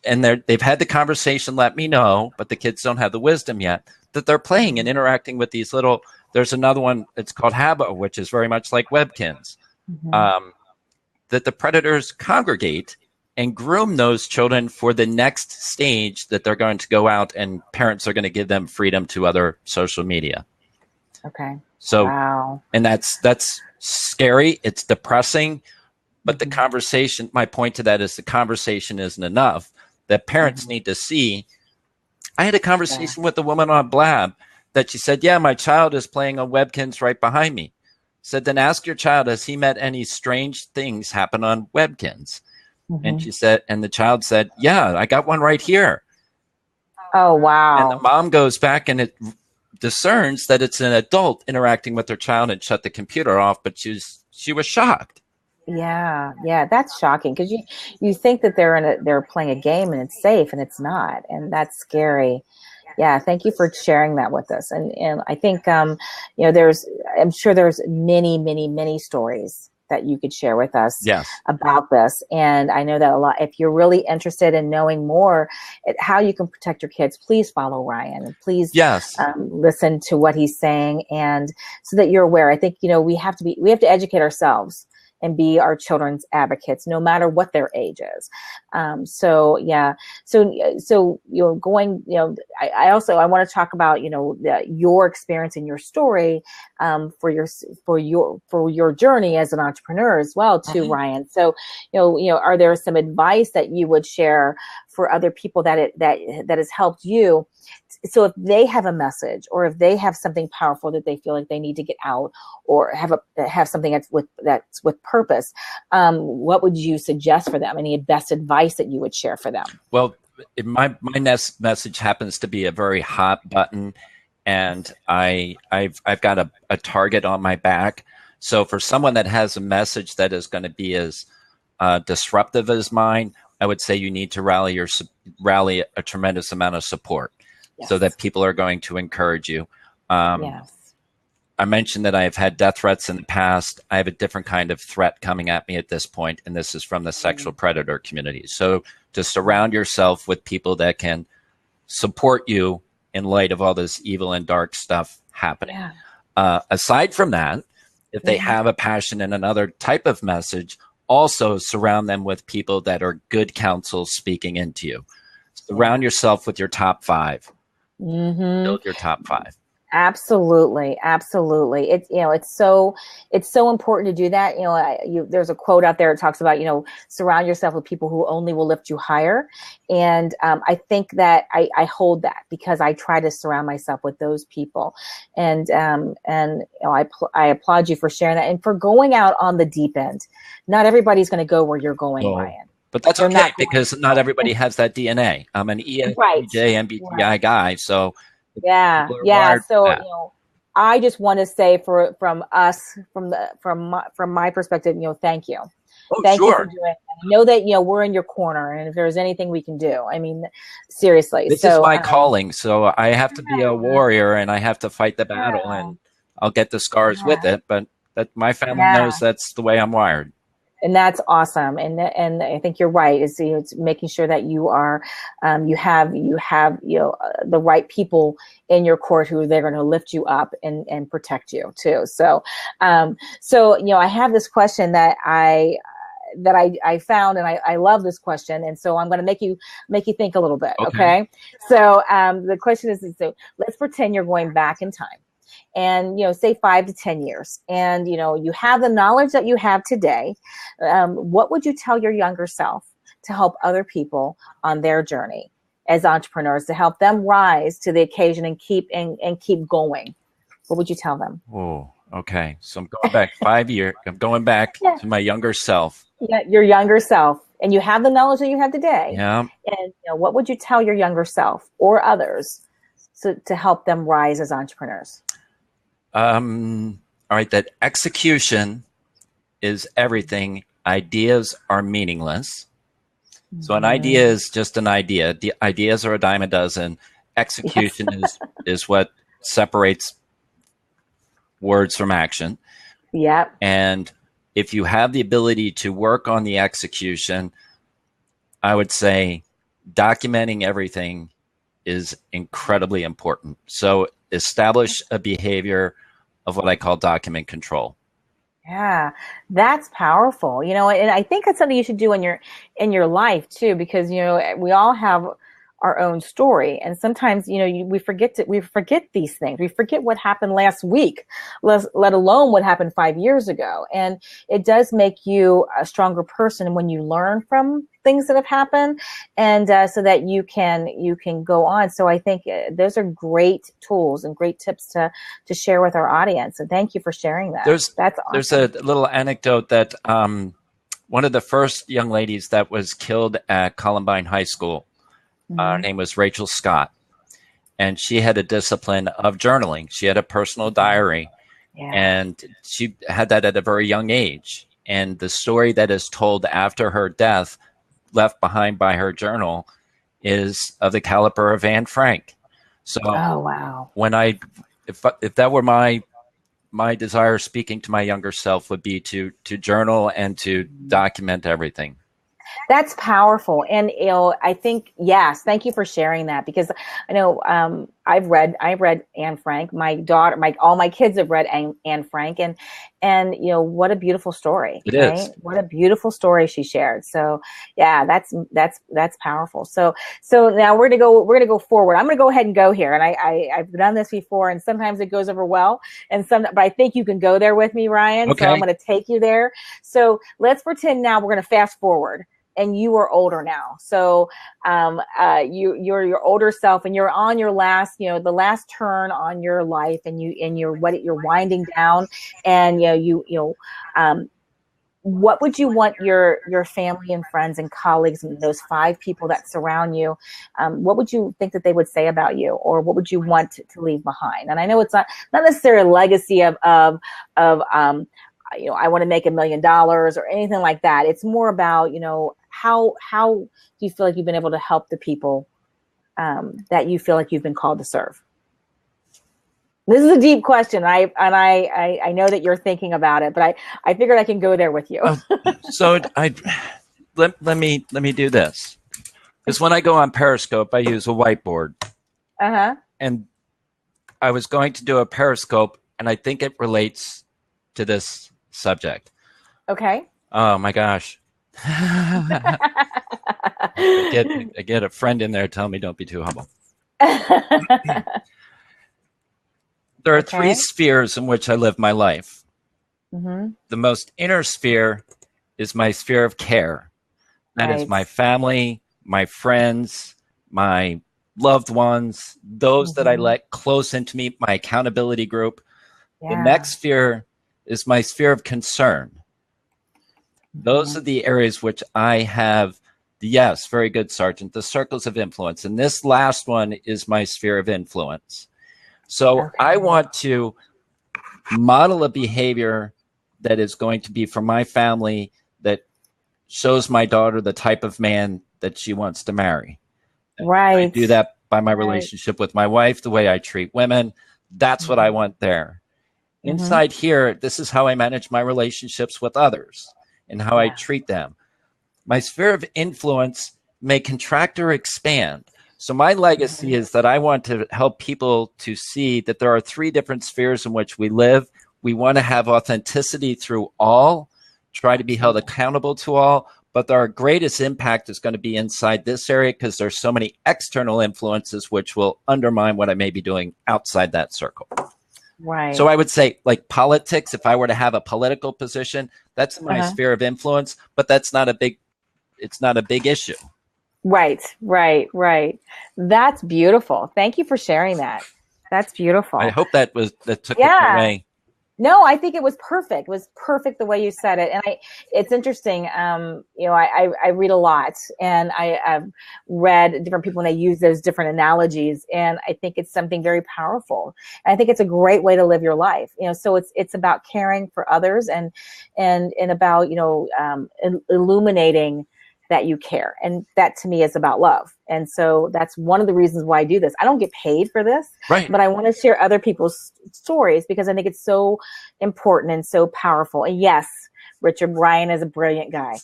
and they've had the conversation, let me know, but the kids don't have the wisdom yet, that they're playing and interacting with these little, there's another one, it's called Habbo, which is very much like Webkinz, that the predators congregate and groom those children for the next stage that they're going to go out, and parents are going to give them freedom to other social media. Okay. So, wow. And that's scary. It's depressing, but the conversation, my point to that is the conversation isn't enough. That parents need to see. I had a conversation with a woman on Blab that she said, yeah, my child is playing on Webkinz right behind me. Said, then ask your child, has he met any strange things happen on Webkinz? And she said, and the child said, yeah, I got one right here. Oh, wow. And the mom goes back and it discerns that it's an adult interacting with her child and shut the computer off, but she was shocked. Yeah, that's shocking because you think that they're playing a game and it's safe and it's not, and that's scary. Yeah, thank you for sharing that with us. And I think I'm sure there's many stories that you could share with us about this. And I know that if you're really interested in knowing more how you can protect your kids, please follow Ryan and please listen to what he's saying, and so that you're aware. I think, we have to educate ourselves and be our children's advocates, no matter what their age is. So going, I want to talk about, your experience and your story, for your journey as an entrepreneur as well too, Ryan. So, are there some advice that you would share for other people that has helped you? So if they have a message, or if they have something powerful that they feel like they need to get out, or have something that's with purpose, what would you suggest for them? Any best advice that you would share for them? Well, my next message happens to be a very hot button, and I've got a target on my back. So for someone that has a message that is going to be as disruptive as mine, I would say you need to rally a tremendous amount of support. So that people are going to encourage you. I mentioned that I have had death threats in the past. I have a different kind of threat coming at me at this point, and this is from the sexual predator community. So to surround yourself with people that can support you in light of all this evil and dark stuff happening. Aside from that, if they have a passion in another type of message, also surround them with people that are good counsel speaking into you. Surround yourself with your top 5. Build your top 5. Absolutely. It's so important to do that. There's a quote out there that talks about, surround yourself with people who only will lift you higher. And I think that I hold that because I try to surround myself with those people. And I applaud you for sharing that and for going out on the deep end. Not everybody's going to go where you're going, Ryan. But that's okay because not everybody has that DNA. I'm an ENTJ, MBTI guy, so So I just want to say from my perspective, thank you. Thank you for doing that. I know that we're in your corner, and if there's anything we can do, I mean, seriously. This is my calling, so I have to be a warrior, and I have to fight the battle, and I'll get the scars with it. But my family knows that's the way I'm wired. And that's awesome. And I think you're right. It's making sure that you are, you have the right people in your court who they're going to lift you up and protect you too. So, I have this question that I found, and I love this question. And so I'm going to make you think a little bit. Okay. So, the question is, so let's pretend you're going back in time. And, say 5 to 10 years, and, you have the knowledge that you have today. What would you tell your younger self to help other people on their journey as entrepreneurs, to help them rise to the occasion and keep going? What would you tell them? Oh, okay. So I'm going back 5 years. I'm going back to my younger self. Yeah, your younger self. And you have the knowledge that you have today. Yeah. And what would you tell your younger self or others to help them rise as entrepreneurs? All right, that execution is everything. Ideas are meaningless. So an idea is just an idea. The ideas are a dime a dozen. Execution is what separates words from action. Yep. And if you have the ability to work on the execution, I would say documenting everything is incredibly important. So establish a behavior of what I call document control. Yeah, that's powerful. And I think that's something you should do in your life too, because we all have our own story, and sometimes we forget these things. We forget what happened last week, let alone what happened 5 years ago. And it does make you a stronger person when you learn from things that have happened, and so that you can go on. So I think those are great tools and great tips to share with our audience. And thank you for sharing that. That's awesome. There's a little anecdote that one of the first young ladies that was killed at Columbine High School, her name was Rachel Scott, and she had a discipline of journaling. She had a personal diary, and she had that at a very young age. And the story that is told after her death, left behind by her journal, is of the caliber of Anne Frank. So, oh wow! When if that were my desire, speaking to my younger self, would be to journal and to document everything. That's powerful. And, I think, yes, thank you for sharing that, because I know, I've read Anne Frank. My daughter, all my kids have read Anne Frank, and what a beautiful story. It is. What a beautiful story she shared. So yeah, that's powerful. So now we're going to go forward. I'm going to go ahead and go here. And I've done this before, and sometimes it goes over well, but I think you can go there with me, Ryan. Okay. So I'm going to take you there. So let's pretend now we're going to fast forward, and you are older now. So you're your older self, and you're on your last, the last turn on your life, and you're winding down, and what would you want your family and friends and colleagues and those 5 people that surround you, what would you think that they would say about you, or what would you want to leave behind? And I know it's not necessarily a legacy of I want to make $1 million or anything like that. It's more about, how do you feel like you've been able to help the people that you feel like you've been called to serve? This is a deep question. I know that you're thinking about it, but I figured I can go there with you. So let me do this, because when I go on Periscope, I use a whiteboard. And I was going to do a Periscope, and I think it relates to this subject. Okay. Oh my gosh. I get a friend in there telling me don't be too humble. There are 3 spheres in which I live my life. The most inner sphere is my sphere of care. That is my family, my friends, my loved ones, those that I let close into me, my accountability group. The next sphere is my sphere of concern. Those are the areas which I have, yes, very good, Sergeant, the circles of influence. And this last one is my sphere of influence. So I want to model a behavior that is going to be for my family, that shows my daughter the type of man that she wants to marry. Right. I do that by my relationship with my wife, the way I treat women. That's what I want there. Inside here, this is how I manage my relationships with others and how I treat them. My sphere of influence may contract or expand. So my legacy is that I want to help people to see that there are 3 different spheres in which we live. We want to have authenticity through all, try to be held accountable to all, but our greatest impact is going to be inside this area, because there's so many external influences which will undermine what I may be doing outside that circle. Right. So I would say, like politics, if I were to have a political position, that's my sphere of influence, but it's not a big issue. Right. That's beautiful. Thank you for sharing that. That's beautiful. I hope that took it away. No, I think it was perfect. It was perfect the way you said it. And it's interesting. I read a lot, and I've read different people when they use those different analogies. And I think it's something very powerful. And I think it's a great way to live your life. So it's about caring for others and about, illuminating that you care. And that to me is about love. And so that's one of the reasons why I do this. I don't get paid for this, Right. but I want to share other people's stories because I think it's so important and so powerful. And yes, Richard, Ryan is a brilliant guy.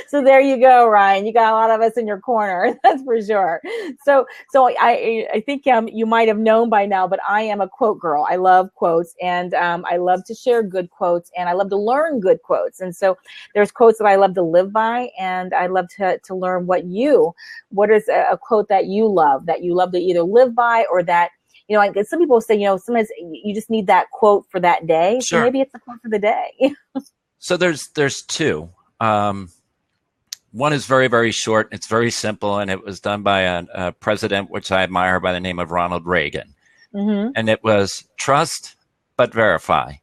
So there you go, Ryan. You got a lot of us in your corner, that's for sure. So I think you might have known by now, but I am a quote girl. I love quotes, and I love to share good quotes, and I love to learn good quotes. And so there's quotes that I love to live by, and I love to learn what is a quote that you love to either live by, or that, some people say, sometimes you just need that quote for that day. Sure. So maybe it's the quote for the day. So there's two. One is very, very short. It's very simple, and it was done by a president, which I admire, by the name of Ronald Reagan. Mm-hmm. And it was trust, but verify.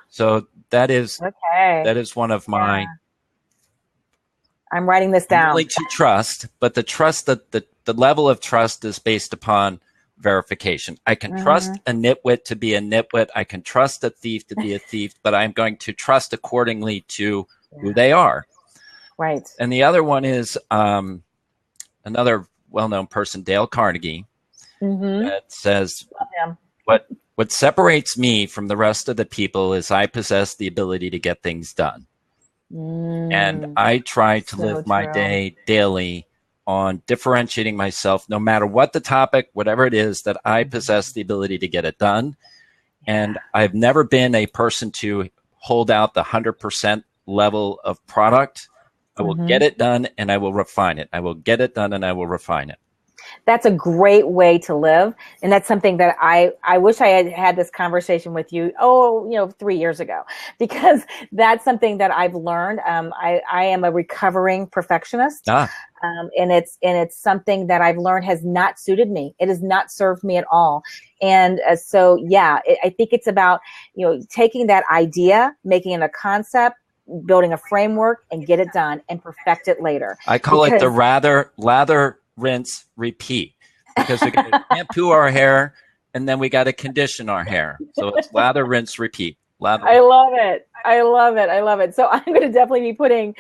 So that is one of my. Yeah. I'm writing this down. Willing to trust, but the trust the level of trust is based upon verification. I can trust a nitwit to be a nitwit. I can trust a thief to be a thief, but I'm going to trust accordingly to who they are. Right. And the other one is another well-known person, Dale Carnegie, that says, what separates me from the rest of the people is I possess the ability to get things done. And I try to live my day daily on differentiating myself, no matter what the topic, whatever it is, that I possess the ability to get it done. And I've never been a person to hold out the 100% level of product. I will get it done, and I will refine it. I will get it done, and I will refine it. That's a great way to live. And that's something that I wish I had had this conversation with you, 3 years ago, because that's something that I've learned. I am a recovering perfectionist. And it's something that I've learned has not suited me. It has not served me at all. And I think it's about, taking that idea, making it a concept, building a framework, and get it done and perfect it later. I call it the lather, rinse, repeat, because we got to shampoo our hair, and then we got to condition our hair. So it's lather, rinse, repeat. I love it. So I'm going to definitely be putting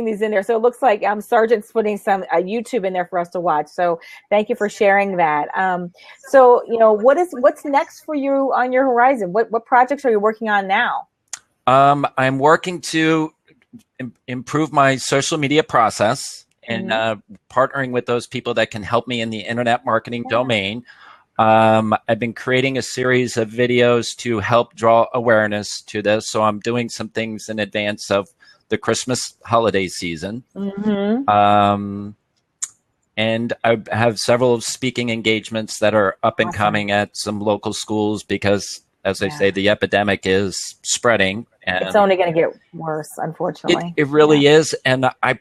these in there. So it looks like Sergeant's putting some YouTube in there for us to watch. So thank you for sharing that. So what's next for you on your horizon? What projects are you working on now? I'm working to improve my social media process, and partnering with those people that can help me in the internet marketing domain. I've been creating a series of videos to help draw awareness to this. So I'm doing some things in advance of the Christmas holiday season. And I have several speaking engagements that are up and coming at some local schools because, as I say, the epidemic is spreading. And it's only going to get worse, unfortunately. It really is. And I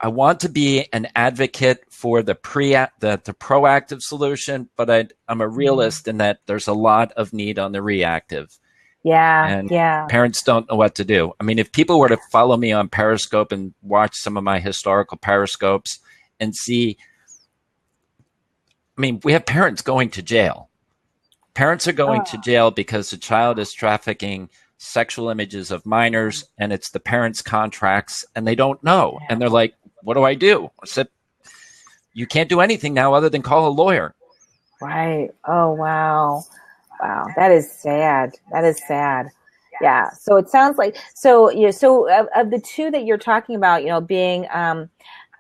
want to be an advocate for the proactive solution, but I'm a realist in that there's a lot of need on the reactive. And parents don't know what to do. I mean, if people were to follow me on Periscope and watch some of my historical Periscopes and see, I mean, we have parents going to jail. Parents are going to jail because the child is trafficking sexual images of minors, and it's the parents' contracts, and they don't know. And they're like, what do I do? I said, you can't do anything now other than call a lawyer. Right. Oh, wow. That is sad. Yeah. So it sounds like, of the two that you're talking about, being,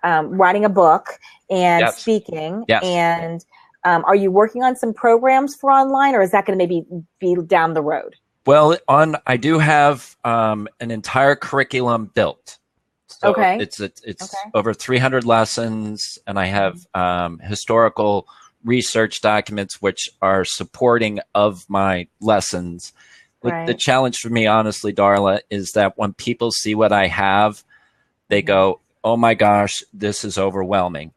writing a book and speaking, and are you working on some programs for online, or is that going to maybe be down the road? Well, I do have an entire curriculum built. So it's over 300 lessons, and I have historical research documents which are supporting of my lessons. The challenge for me, honestly, Darla, is that when people see what I have, they go, oh my gosh, this is overwhelming.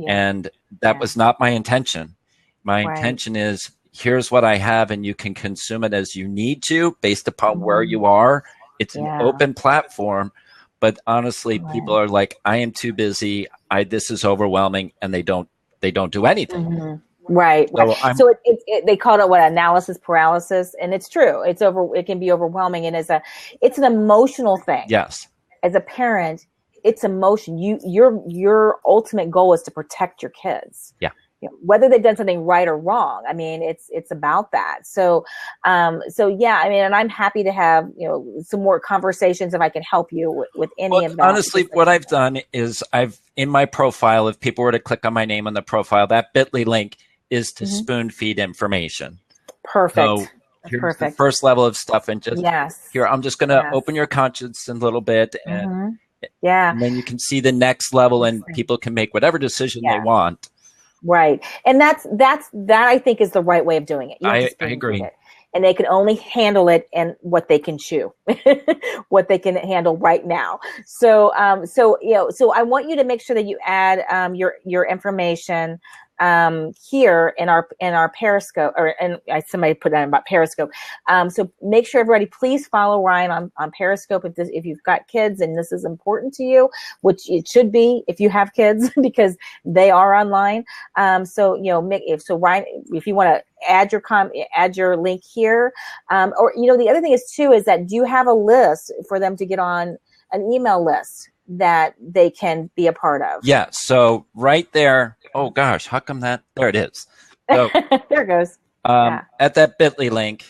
And that was not my intention. My intention is, here's what I have, and you can consume it as you need to based upon where you are. It's an open platform, but honestly, people are like, I am too busy. This is overwhelming, and they don't do anything. Right. So they called it analysis paralysis, and it's true. It can be overwhelming, and it's an emotional thing. Yes. As a parent, it's emotion. Your ultimate goal is to protect your kids. Yeah. Whether they've done something right or wrong. I mean, it's about that. So yeah, I mean, and I'm happy to have, some more conversations if I can help you with any of that. Honestly, what I've done is in my profile, if people were to click on my name on the profile, that bit.ly link is to spoon feed information. Perfect. So here's the first level of stuff, and just here, I'm just going to open your conscience a little bit, and and then you can see the next level, and people can make whatever decision they want. Right. And that I think is the right way of doing it. I agree. And they can only handle it and what they can chew, what they can handle right now. So so I want you to make sure that you add your information here in our Periscope, and somebody put that about Periscope. So make sure everybody, please follow Ryan on Periscope if you've got kids and this is important to you, which it should be if you have kids because they are online. So Ryan, if you want to add your link here, or the other thing is that do you have a list for them to get on an email list that they can be a part of? Yeah. So right there. Oh gosh, how come that? There it is. So, there it goes. At that bit.ly link,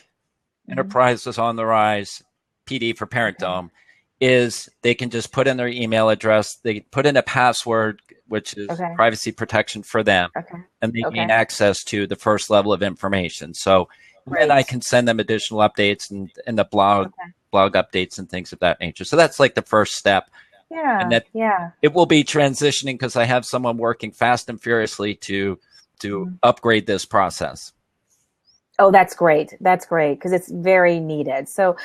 Enterprise is on the Rise, PD for Parent Dome, is they can just put in their email address. They put in a password, which is privacy protection for them, and they gain access to the first level of information. So then I can send them additional updates and the blog updates and things of that nature. So that's like the first step. Yeah, and it will be transitioning because I have someone working fast and furiously to upgrade this process. Oh, that's great. That's great because it's very needed. So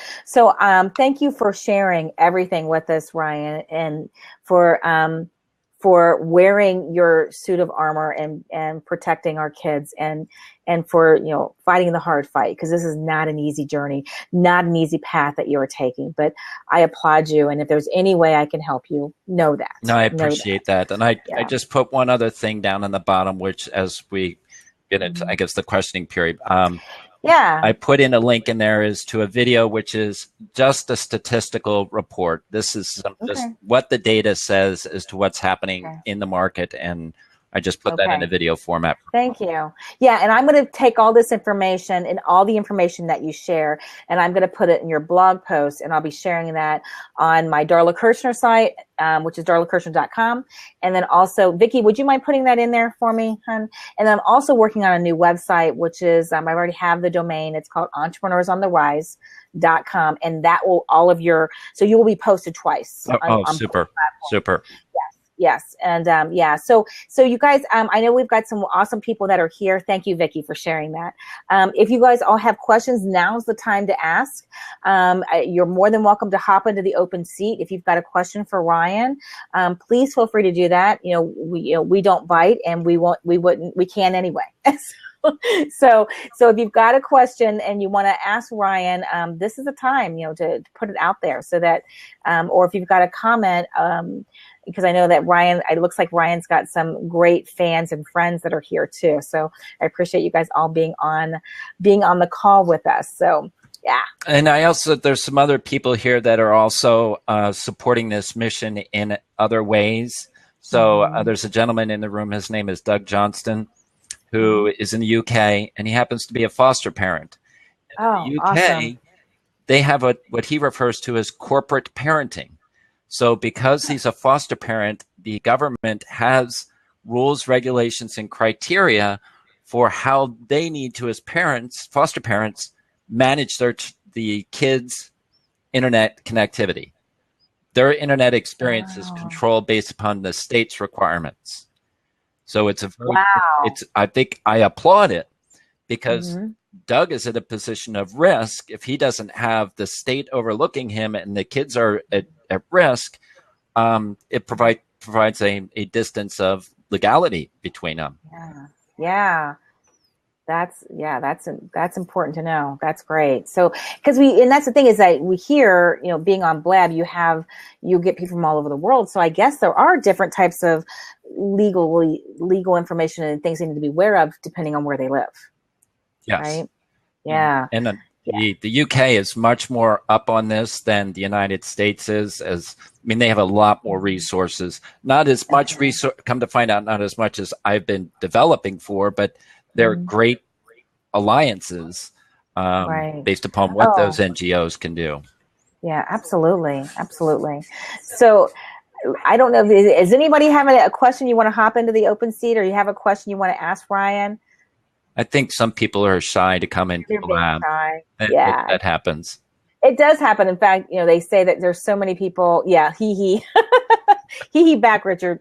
thank you for sharing everything with us, Ryan, and for wearing your suit of armor and protecting our kids and for, fighting the hard fight, because this is not an easy journey, not an easy path that you're taking, but I applaud you. And if there's any way I can help you, know that. No, I appreciate that. And I just put one other thing down on the bottom, which as we get into, I guess, the questioning period, I put in a link in there is to a video, which is just a statistical report. This is just what the data says as to what's happening in the market. And I just put that in a video format. Thank you. Yeah. And I'm going to take all this information and all the information that you share, and I'm going to put it in your blog post, and I'll be sharing that on my Darla Kirshner site, which is darlakirshner.com. And then also, Vicki, would you mind putting that in there for me, hon? And then I'm also working on a new website, which is, I already have the domain. It's called entrepreneursontherise.com. And that will so you will be posted twice. On super. Yes. And so you guys, I know we've got some awesome people that are here. Thank you, Vicki, for sharing that. If you guys all have questions, now's the time to ask. You're more than welcome to hop into the open seat. If you've got a question for Ryan, please feel free to do that. We don't bite, and we can anyway. So if you've got a question and you want to ask Ryan, this is the time, to put it out there so that, or if you've got a comment, because I know that it looks like Ryan's got some great fans and friends that are here too. So I appreciate you guys all being on the call with us. So yeah. And there's some other people here that are also supporting this mission in other ways. So there's a gentleman in the room. His name is Doug Johnston, who is in the UK, and he happens to be a foster parent. In the UK, awesome. They have what he refers to as corporate parenting. So because he's a foster parent, the government has rules, regulations, and criteria for how they need to, as parents, foster parents, manage the kids' internet connectivity. Their internet experience is controlled based upon the state's requirements. So it's I think I applaud it because Doug is in a position of risk. If he doesn't have the state overlooking him and the kids are at risk, it provides a distance of legality between them. Yeah. That's important to know. That's great. So, and that's the thing is that we hear, being on Blab, you get people from all over the world. So I guess there are different types of legal information and things they need to be aware of depending on where they live. Yes. Right. Yeah. And the UK is much more up on this than the United States is. They have a lot more resources. Not as much come to find out, not as much as I've been developing for, but they're great alliances based upon what those NGOs can do. Yeah, absolutely. Absolutely. So I don't know. Does anybody have a question you want to hop into the open seat, or you have a question you want to ask Ryan? I think some people are shy to come into the lab. Yeah. That happens. It does happen. In fact, they say that there's so many people. Yeah. Hee back, Richard.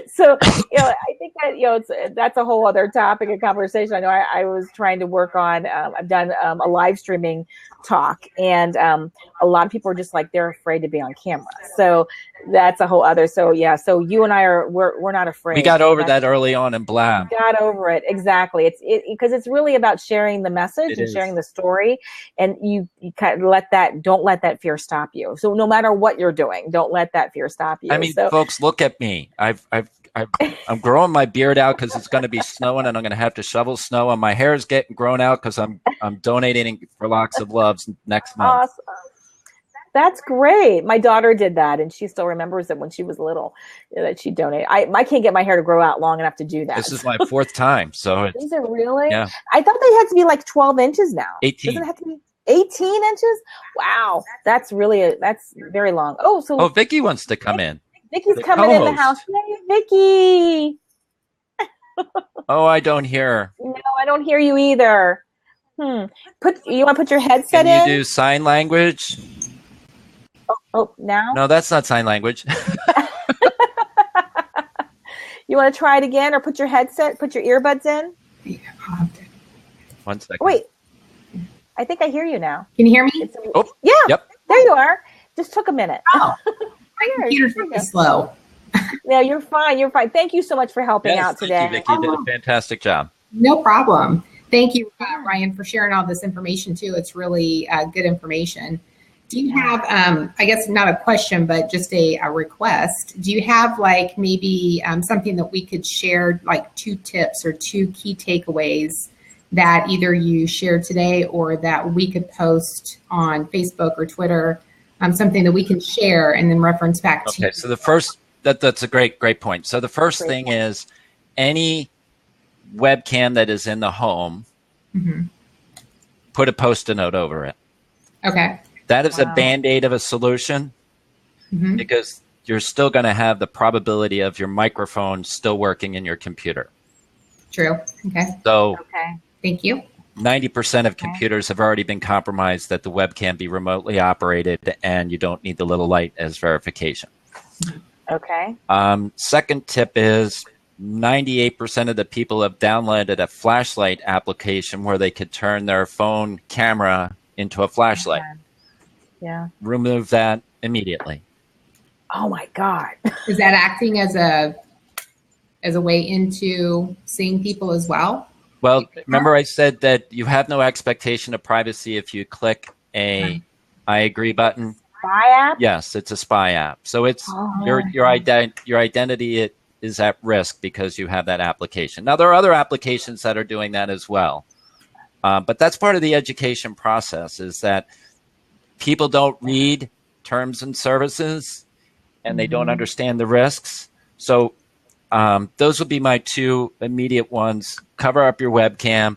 So, I think that, that's a whole other topic of conversation. I know I was trying to work on, I've done a live streaming talk, and a lot of people are just like, they're afraid to be on camera. So that's a whole other, so you and I we're not afraid. We got over that early on in Blab. Got over it. Exactly. Because it's really about sharing the message and sharing the story, and you kind of don't let that fear stop you. So no matter what you're doing, don't let that fear stop you. Folks, look at me. I'm growing my beard out because it's going to be snowing, and I'm going to have to shovel snow, and my hair is getting grown out because I'm donating for Locks of Loves next month. Awesome. That's great. My daughter did that, and she still remembers it when she was little, that she donated. I can't get my hair to grow out long enough to do that. This is my fourth time. So is it really? Yeah. I thought they had to be like 12 inches now. 18. Doesn't it have to be 18 inches? Wow. That's very long. Oh, Vicky wants to come in. Vicky's coming in the house. Hey, Vicky. Oh, I don't hear her. No, I don't hear you either. You want to put your headset in? Can you do sign language? Oh, now? No, that's not sign language. You want to try it again, or put your earbuds in? One second. Wait. I think I hear you now. Can you hear me? Yeah. Yep. There you are. Just took a minute. Oh, my computer's really slow. No, you're fine. You're fine. Thank you so much for helping out today. Thank you, Vicky. You did a fantastic job. No problem. Thank you, Ryan, for sharing all this information too. It's really good information. Do you have, I guess not a question, but just a request. Do you have like maybe something that we could share, like 2 tips or 2 key takeaways that either you shared today or that we could post on Facebook or Twitter, something that we can share and then reference back to? Okay, so the first, that's a great point. So the first thing is any webcam that is in the home, put a Post-it note over it. Okay. That is a Band-Aid of a solution because you're still going to have the probability of your microphone still working in your computer. True. Okay. So thank you. 90% of computers have already been compromised that the web can be remotely operated, and you don't need the little light as verification. Okay. Second tip is 98% of the people have downloaded a flashlight application where they could turn their phone camera into a flashlight. Yeah. Remove that immediately. Oh my God. Is that acting as a way into seeing people as well? Well, remember I said that you have no expectation of privacy if you click a I agree button. Spy app? Yes, it's a spy app. So it's your identity is at risk because you have that application. Now, there are other applications that are doing that as well. But that's part of the education process, is that people don't read terms and services and they don't understand the risks. So those would be my 2 immediate ones. Cover up your webcam.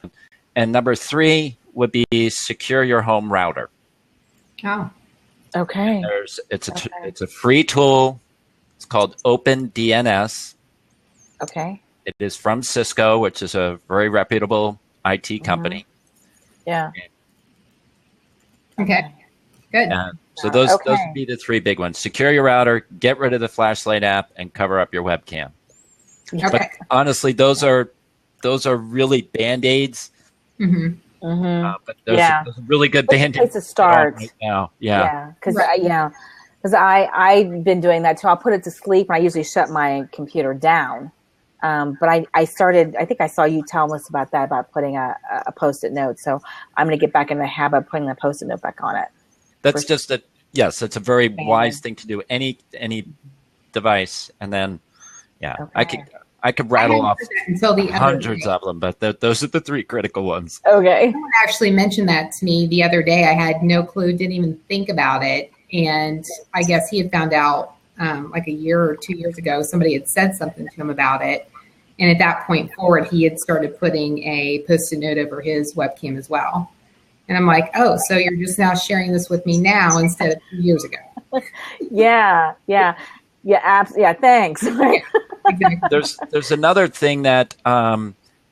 And number 3 would be secure your home router. Oh. Okay. It's a free tool. It's called OpenDNS. Okay. It is from Cisco, which is a very reputable IT company. Yeah. Okay. Good. So those would be the 3 big ones. Secure your router, get rid of the flashlight app, and cover up your webcam. Okay. But honestly, those are really Band-Aids. But those are really good Band-Aids. It's a start. Right now. Because I've been doing that too. I'll put it to sleep, and I usually shut my computer down But I think I saw you tell us about that, about putting a Post-it note. So I'm going to get back in the habit of putting the Post-it note back on it. That's just yes, it's a very wise thing to do. Any device, and then Okay. I could rattle off until the hundreds of them, but those are the three critical ones. Okay. Someone actually mentioned that to me the other day. I had no clue, didn't even think about it. And I guess he had found out like a year or 2 years ago, somebody had said something to him about it. And at that point forward, he had started putting a Post-it note over his webcam as well. And I'm like, oh, so you're just now sharing this with me now instead of 2 years ago. Yeah. Thanks. Exactly. There's another thing that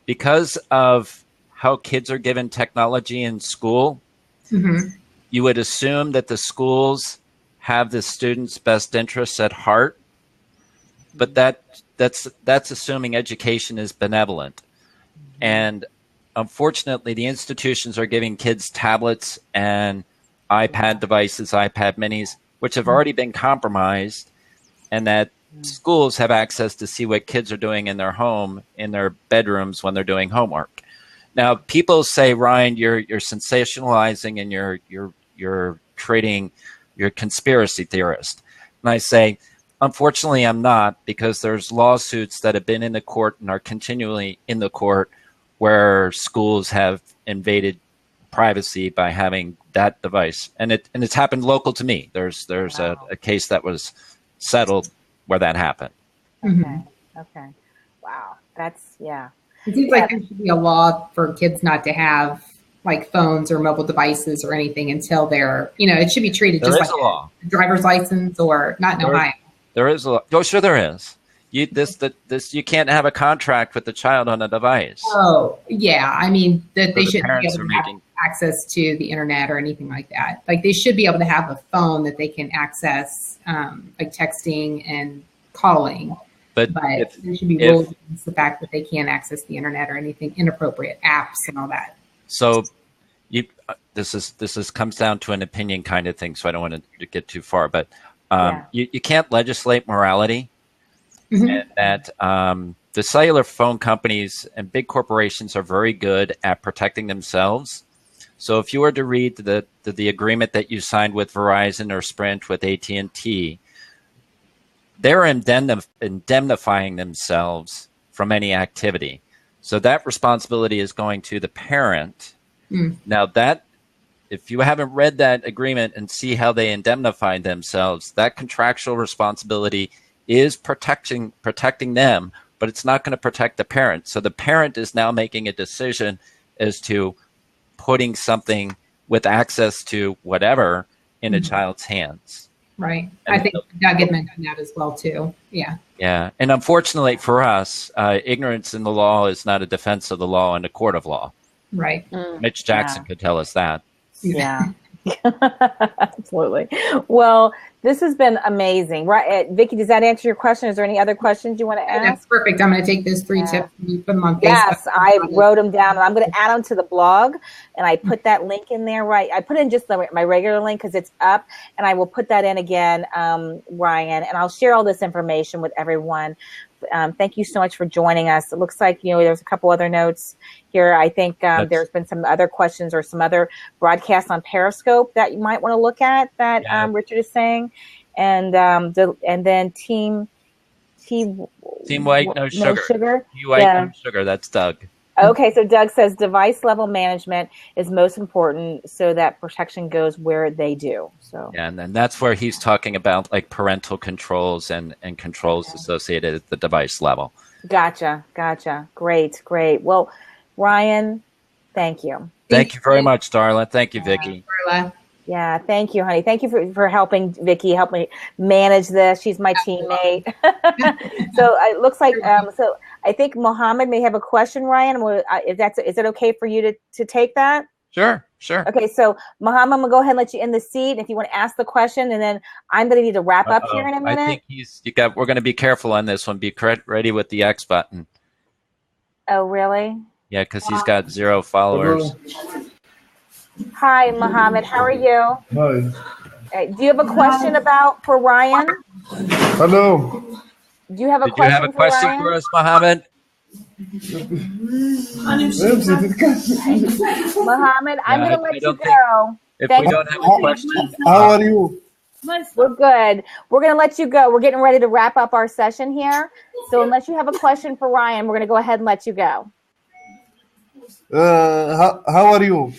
because of how kids are given technology in school, you would assume that the schools have the students' best interests at heart, but that's assuming education is benevolent. And unfortunately, the institutions are giving kids tablets and iPad devices, iPad minis, which have already been compromised, and that schools have access to see what kids are doing in their home, in their bedrooms when they're doing homework. Now, people say, Ryan, you're sensationalizing and you're creating, you're a conspiracy theorist. And I say, unfortunately, I'm not, because there's lawsuits that have been in the court and are continually in the court where schools have invaded privacy by having that device, and it's happened local to me. There's Wow. a case that was settled where that happened. Okay. Wow. That's, yeah. It seems like there should be a law for kids not to have like phones or mobile devices or anything until they're, it should be treated There just is like a law. a driver's license, or not in Ohio. There is a law. Oh, sure there is. You can't have a contract with the child on a device. Oh, yeah. I mean, that they the shouldn't be parents able are to have making- access to the internet or anything like that. Like they should be able to have a phone that they can access, like texting and calling. But There should be rules against the fact that they can't access the internet or anything inappropriate apps and all that. So this comes down to an opinion kind of thing, so I don't want to get too far, but you can't legislate morality. And that the cellular phone companies and big corporations are very good at protecting themselves. So if you were to read the agreement that you signed with Verizon or Sprint with AT&T, they're indemnifying themselves from any activity. So that responsibility is going to the parent. Now if you haven't read that agreement and see how they indemnify themselves, that contractual responsibility is protecting them, but it's not going to protect the parent. So the parent is now making a decision as to putting something with access to whatever in a child's hands. Right. I think Doug had mentioned that as well, too. Yeah. Yeah. And unfortunately for us, ignorance in the law is not a defense of the law in a court of law. Right. Mitch Jackson could tell us that. Yeah. Absolutely. Well, this has been amazing. Right, Vicki, does that answer your question? Is there any other questions you want to ask? That's perfect. I'm going to take those 3 tips and put them on Facebook. Yes, I wrote them down, and I'm going to add them to the blog, and I put that link in there. Right, I put in just my regular link because it's up, and I will put that in again, Ryan, and I'll share all this information with everyone. Thank you so much for joining us. It looks like, there's a couple other notes here. I think there's been some other questions or some other broadcasts on Periscope that you might want to look at that Richard is saying. And then Team White, no sugar. Team White, no sugar. That's Doug. Okay, so Doug says device level management is most important so that protection goes where they do. So and then that's where he's talking about like parental controls and controls associated at the device level. Gotcha. Great. Well, Ryan, thank you. Thank you very much, Darla. Thank you, Vicki. Darla. Yeah, thank you, honey. Thank you for helping Vicki help me manage this. She's my teammate. So it looks like so I think Mohammed may have a question, Ryan. Is it okay for you to take that? Sure. Okay, so Mohammed, I'm gonna go ahead and let you in the seat if you want to ask the question, and then I'm gonna need to wrap up here in a minute. I think we're gonna be careful on this one. Be ready with the X button. Oh, really? Yeah, because he's got 0 followers. Hello. Hi, Mohammed. How are you? Hi. Do you have a question for Ryan? Hello. Do you have a Did question? you have a question for Ryan? for us, Mohammed? Mohammed, I'm going to let you think- go. If Thank we don't have a question, How are you? We're good. We're going to let you go. We're getting ready to wrap up our session here. So unless you have a question for Ryan, we're going to go ahead and let you go. How are you?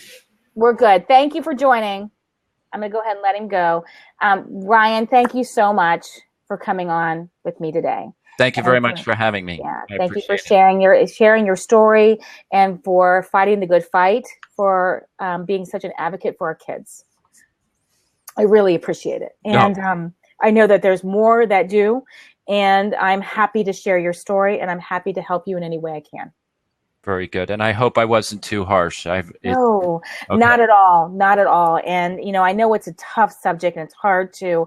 We're good. Thank you for joining. I'm going to go ahead and let him go. Ryan, thank you so much for coming on with me today. thank you very much for having me. Yeah, I thank you for appreciate sharing your story and for fighting the good fight, for being such an advocate for our kids. I really appreciate it. And I know that there's more that do, and I'm happy to share your story, and I'm happy to help you in any way I can. Very good. And I hope I wasn't too harsh. No, okay. not at all. Not at all. And, you know, I know it's a tough subject, and it's hard to,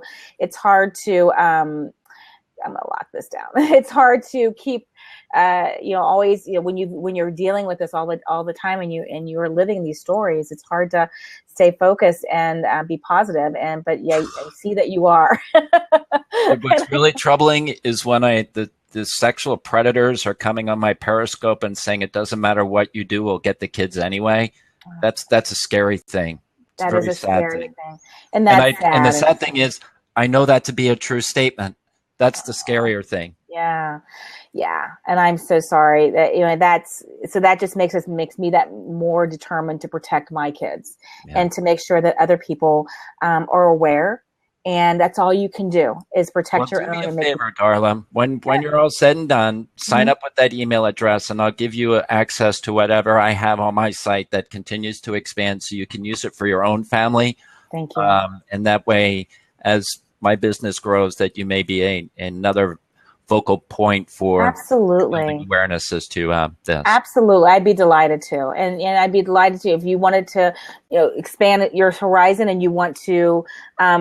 I'm going to lock this down. It's hard to keep, always, when you're dealing with this all the time, and you're living these stories, it's hard to stay focused and be positive. But yeah, I see that you are. What's really troubling is when the sexual predators are coming on my Periscope and saying it doesn't matter what you do, we'll get the kids anyway. That's a scary thing. It's that a very is a sad scary thing. And that's sad. And the sad thing is, I know that to be a true statement. That's the scarier thing. Yeah. And I'm so sorry that, that just makes me that more determined to protect my kids and to make sure that other people are aware. And that's all you can do is protect your own. Do me a favor, Darla. When you're all said and done, sign up with that email address, and I'll give you access to whatever I have on my site that continues to expand, so you can use it for your own family. Thank you. And that way, as my business grows, that you may be another focal point for absolutely awareness as to this. Absolutely, I'd be delighted to, and I'd be delighted to if you wanted to, expand your horizon, and you want to, I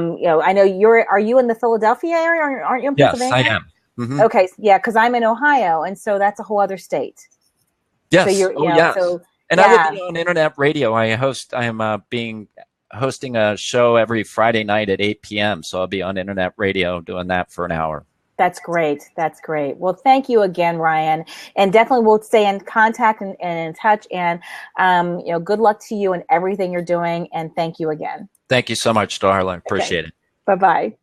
know are you in the Philadelphia area, or aren't you in Pennsylvania? Yes, I am. Mm-hmm. Okay, yeah, because I'm in Ohio, and so that's a whole other state. Yes. So yes. So, and I will be on internet radio. I am hosting a show every Friday night at 8 p.m. So I'll be on internet radio doing that for an hour. That's great. That's great. Well, thank you again, Ryan. And definitely we'll stay in contact and in touch. And, good luck to you in everything you're doing. And thank you again. Thank you so much, Darla. I appreciate it. Bye-bye.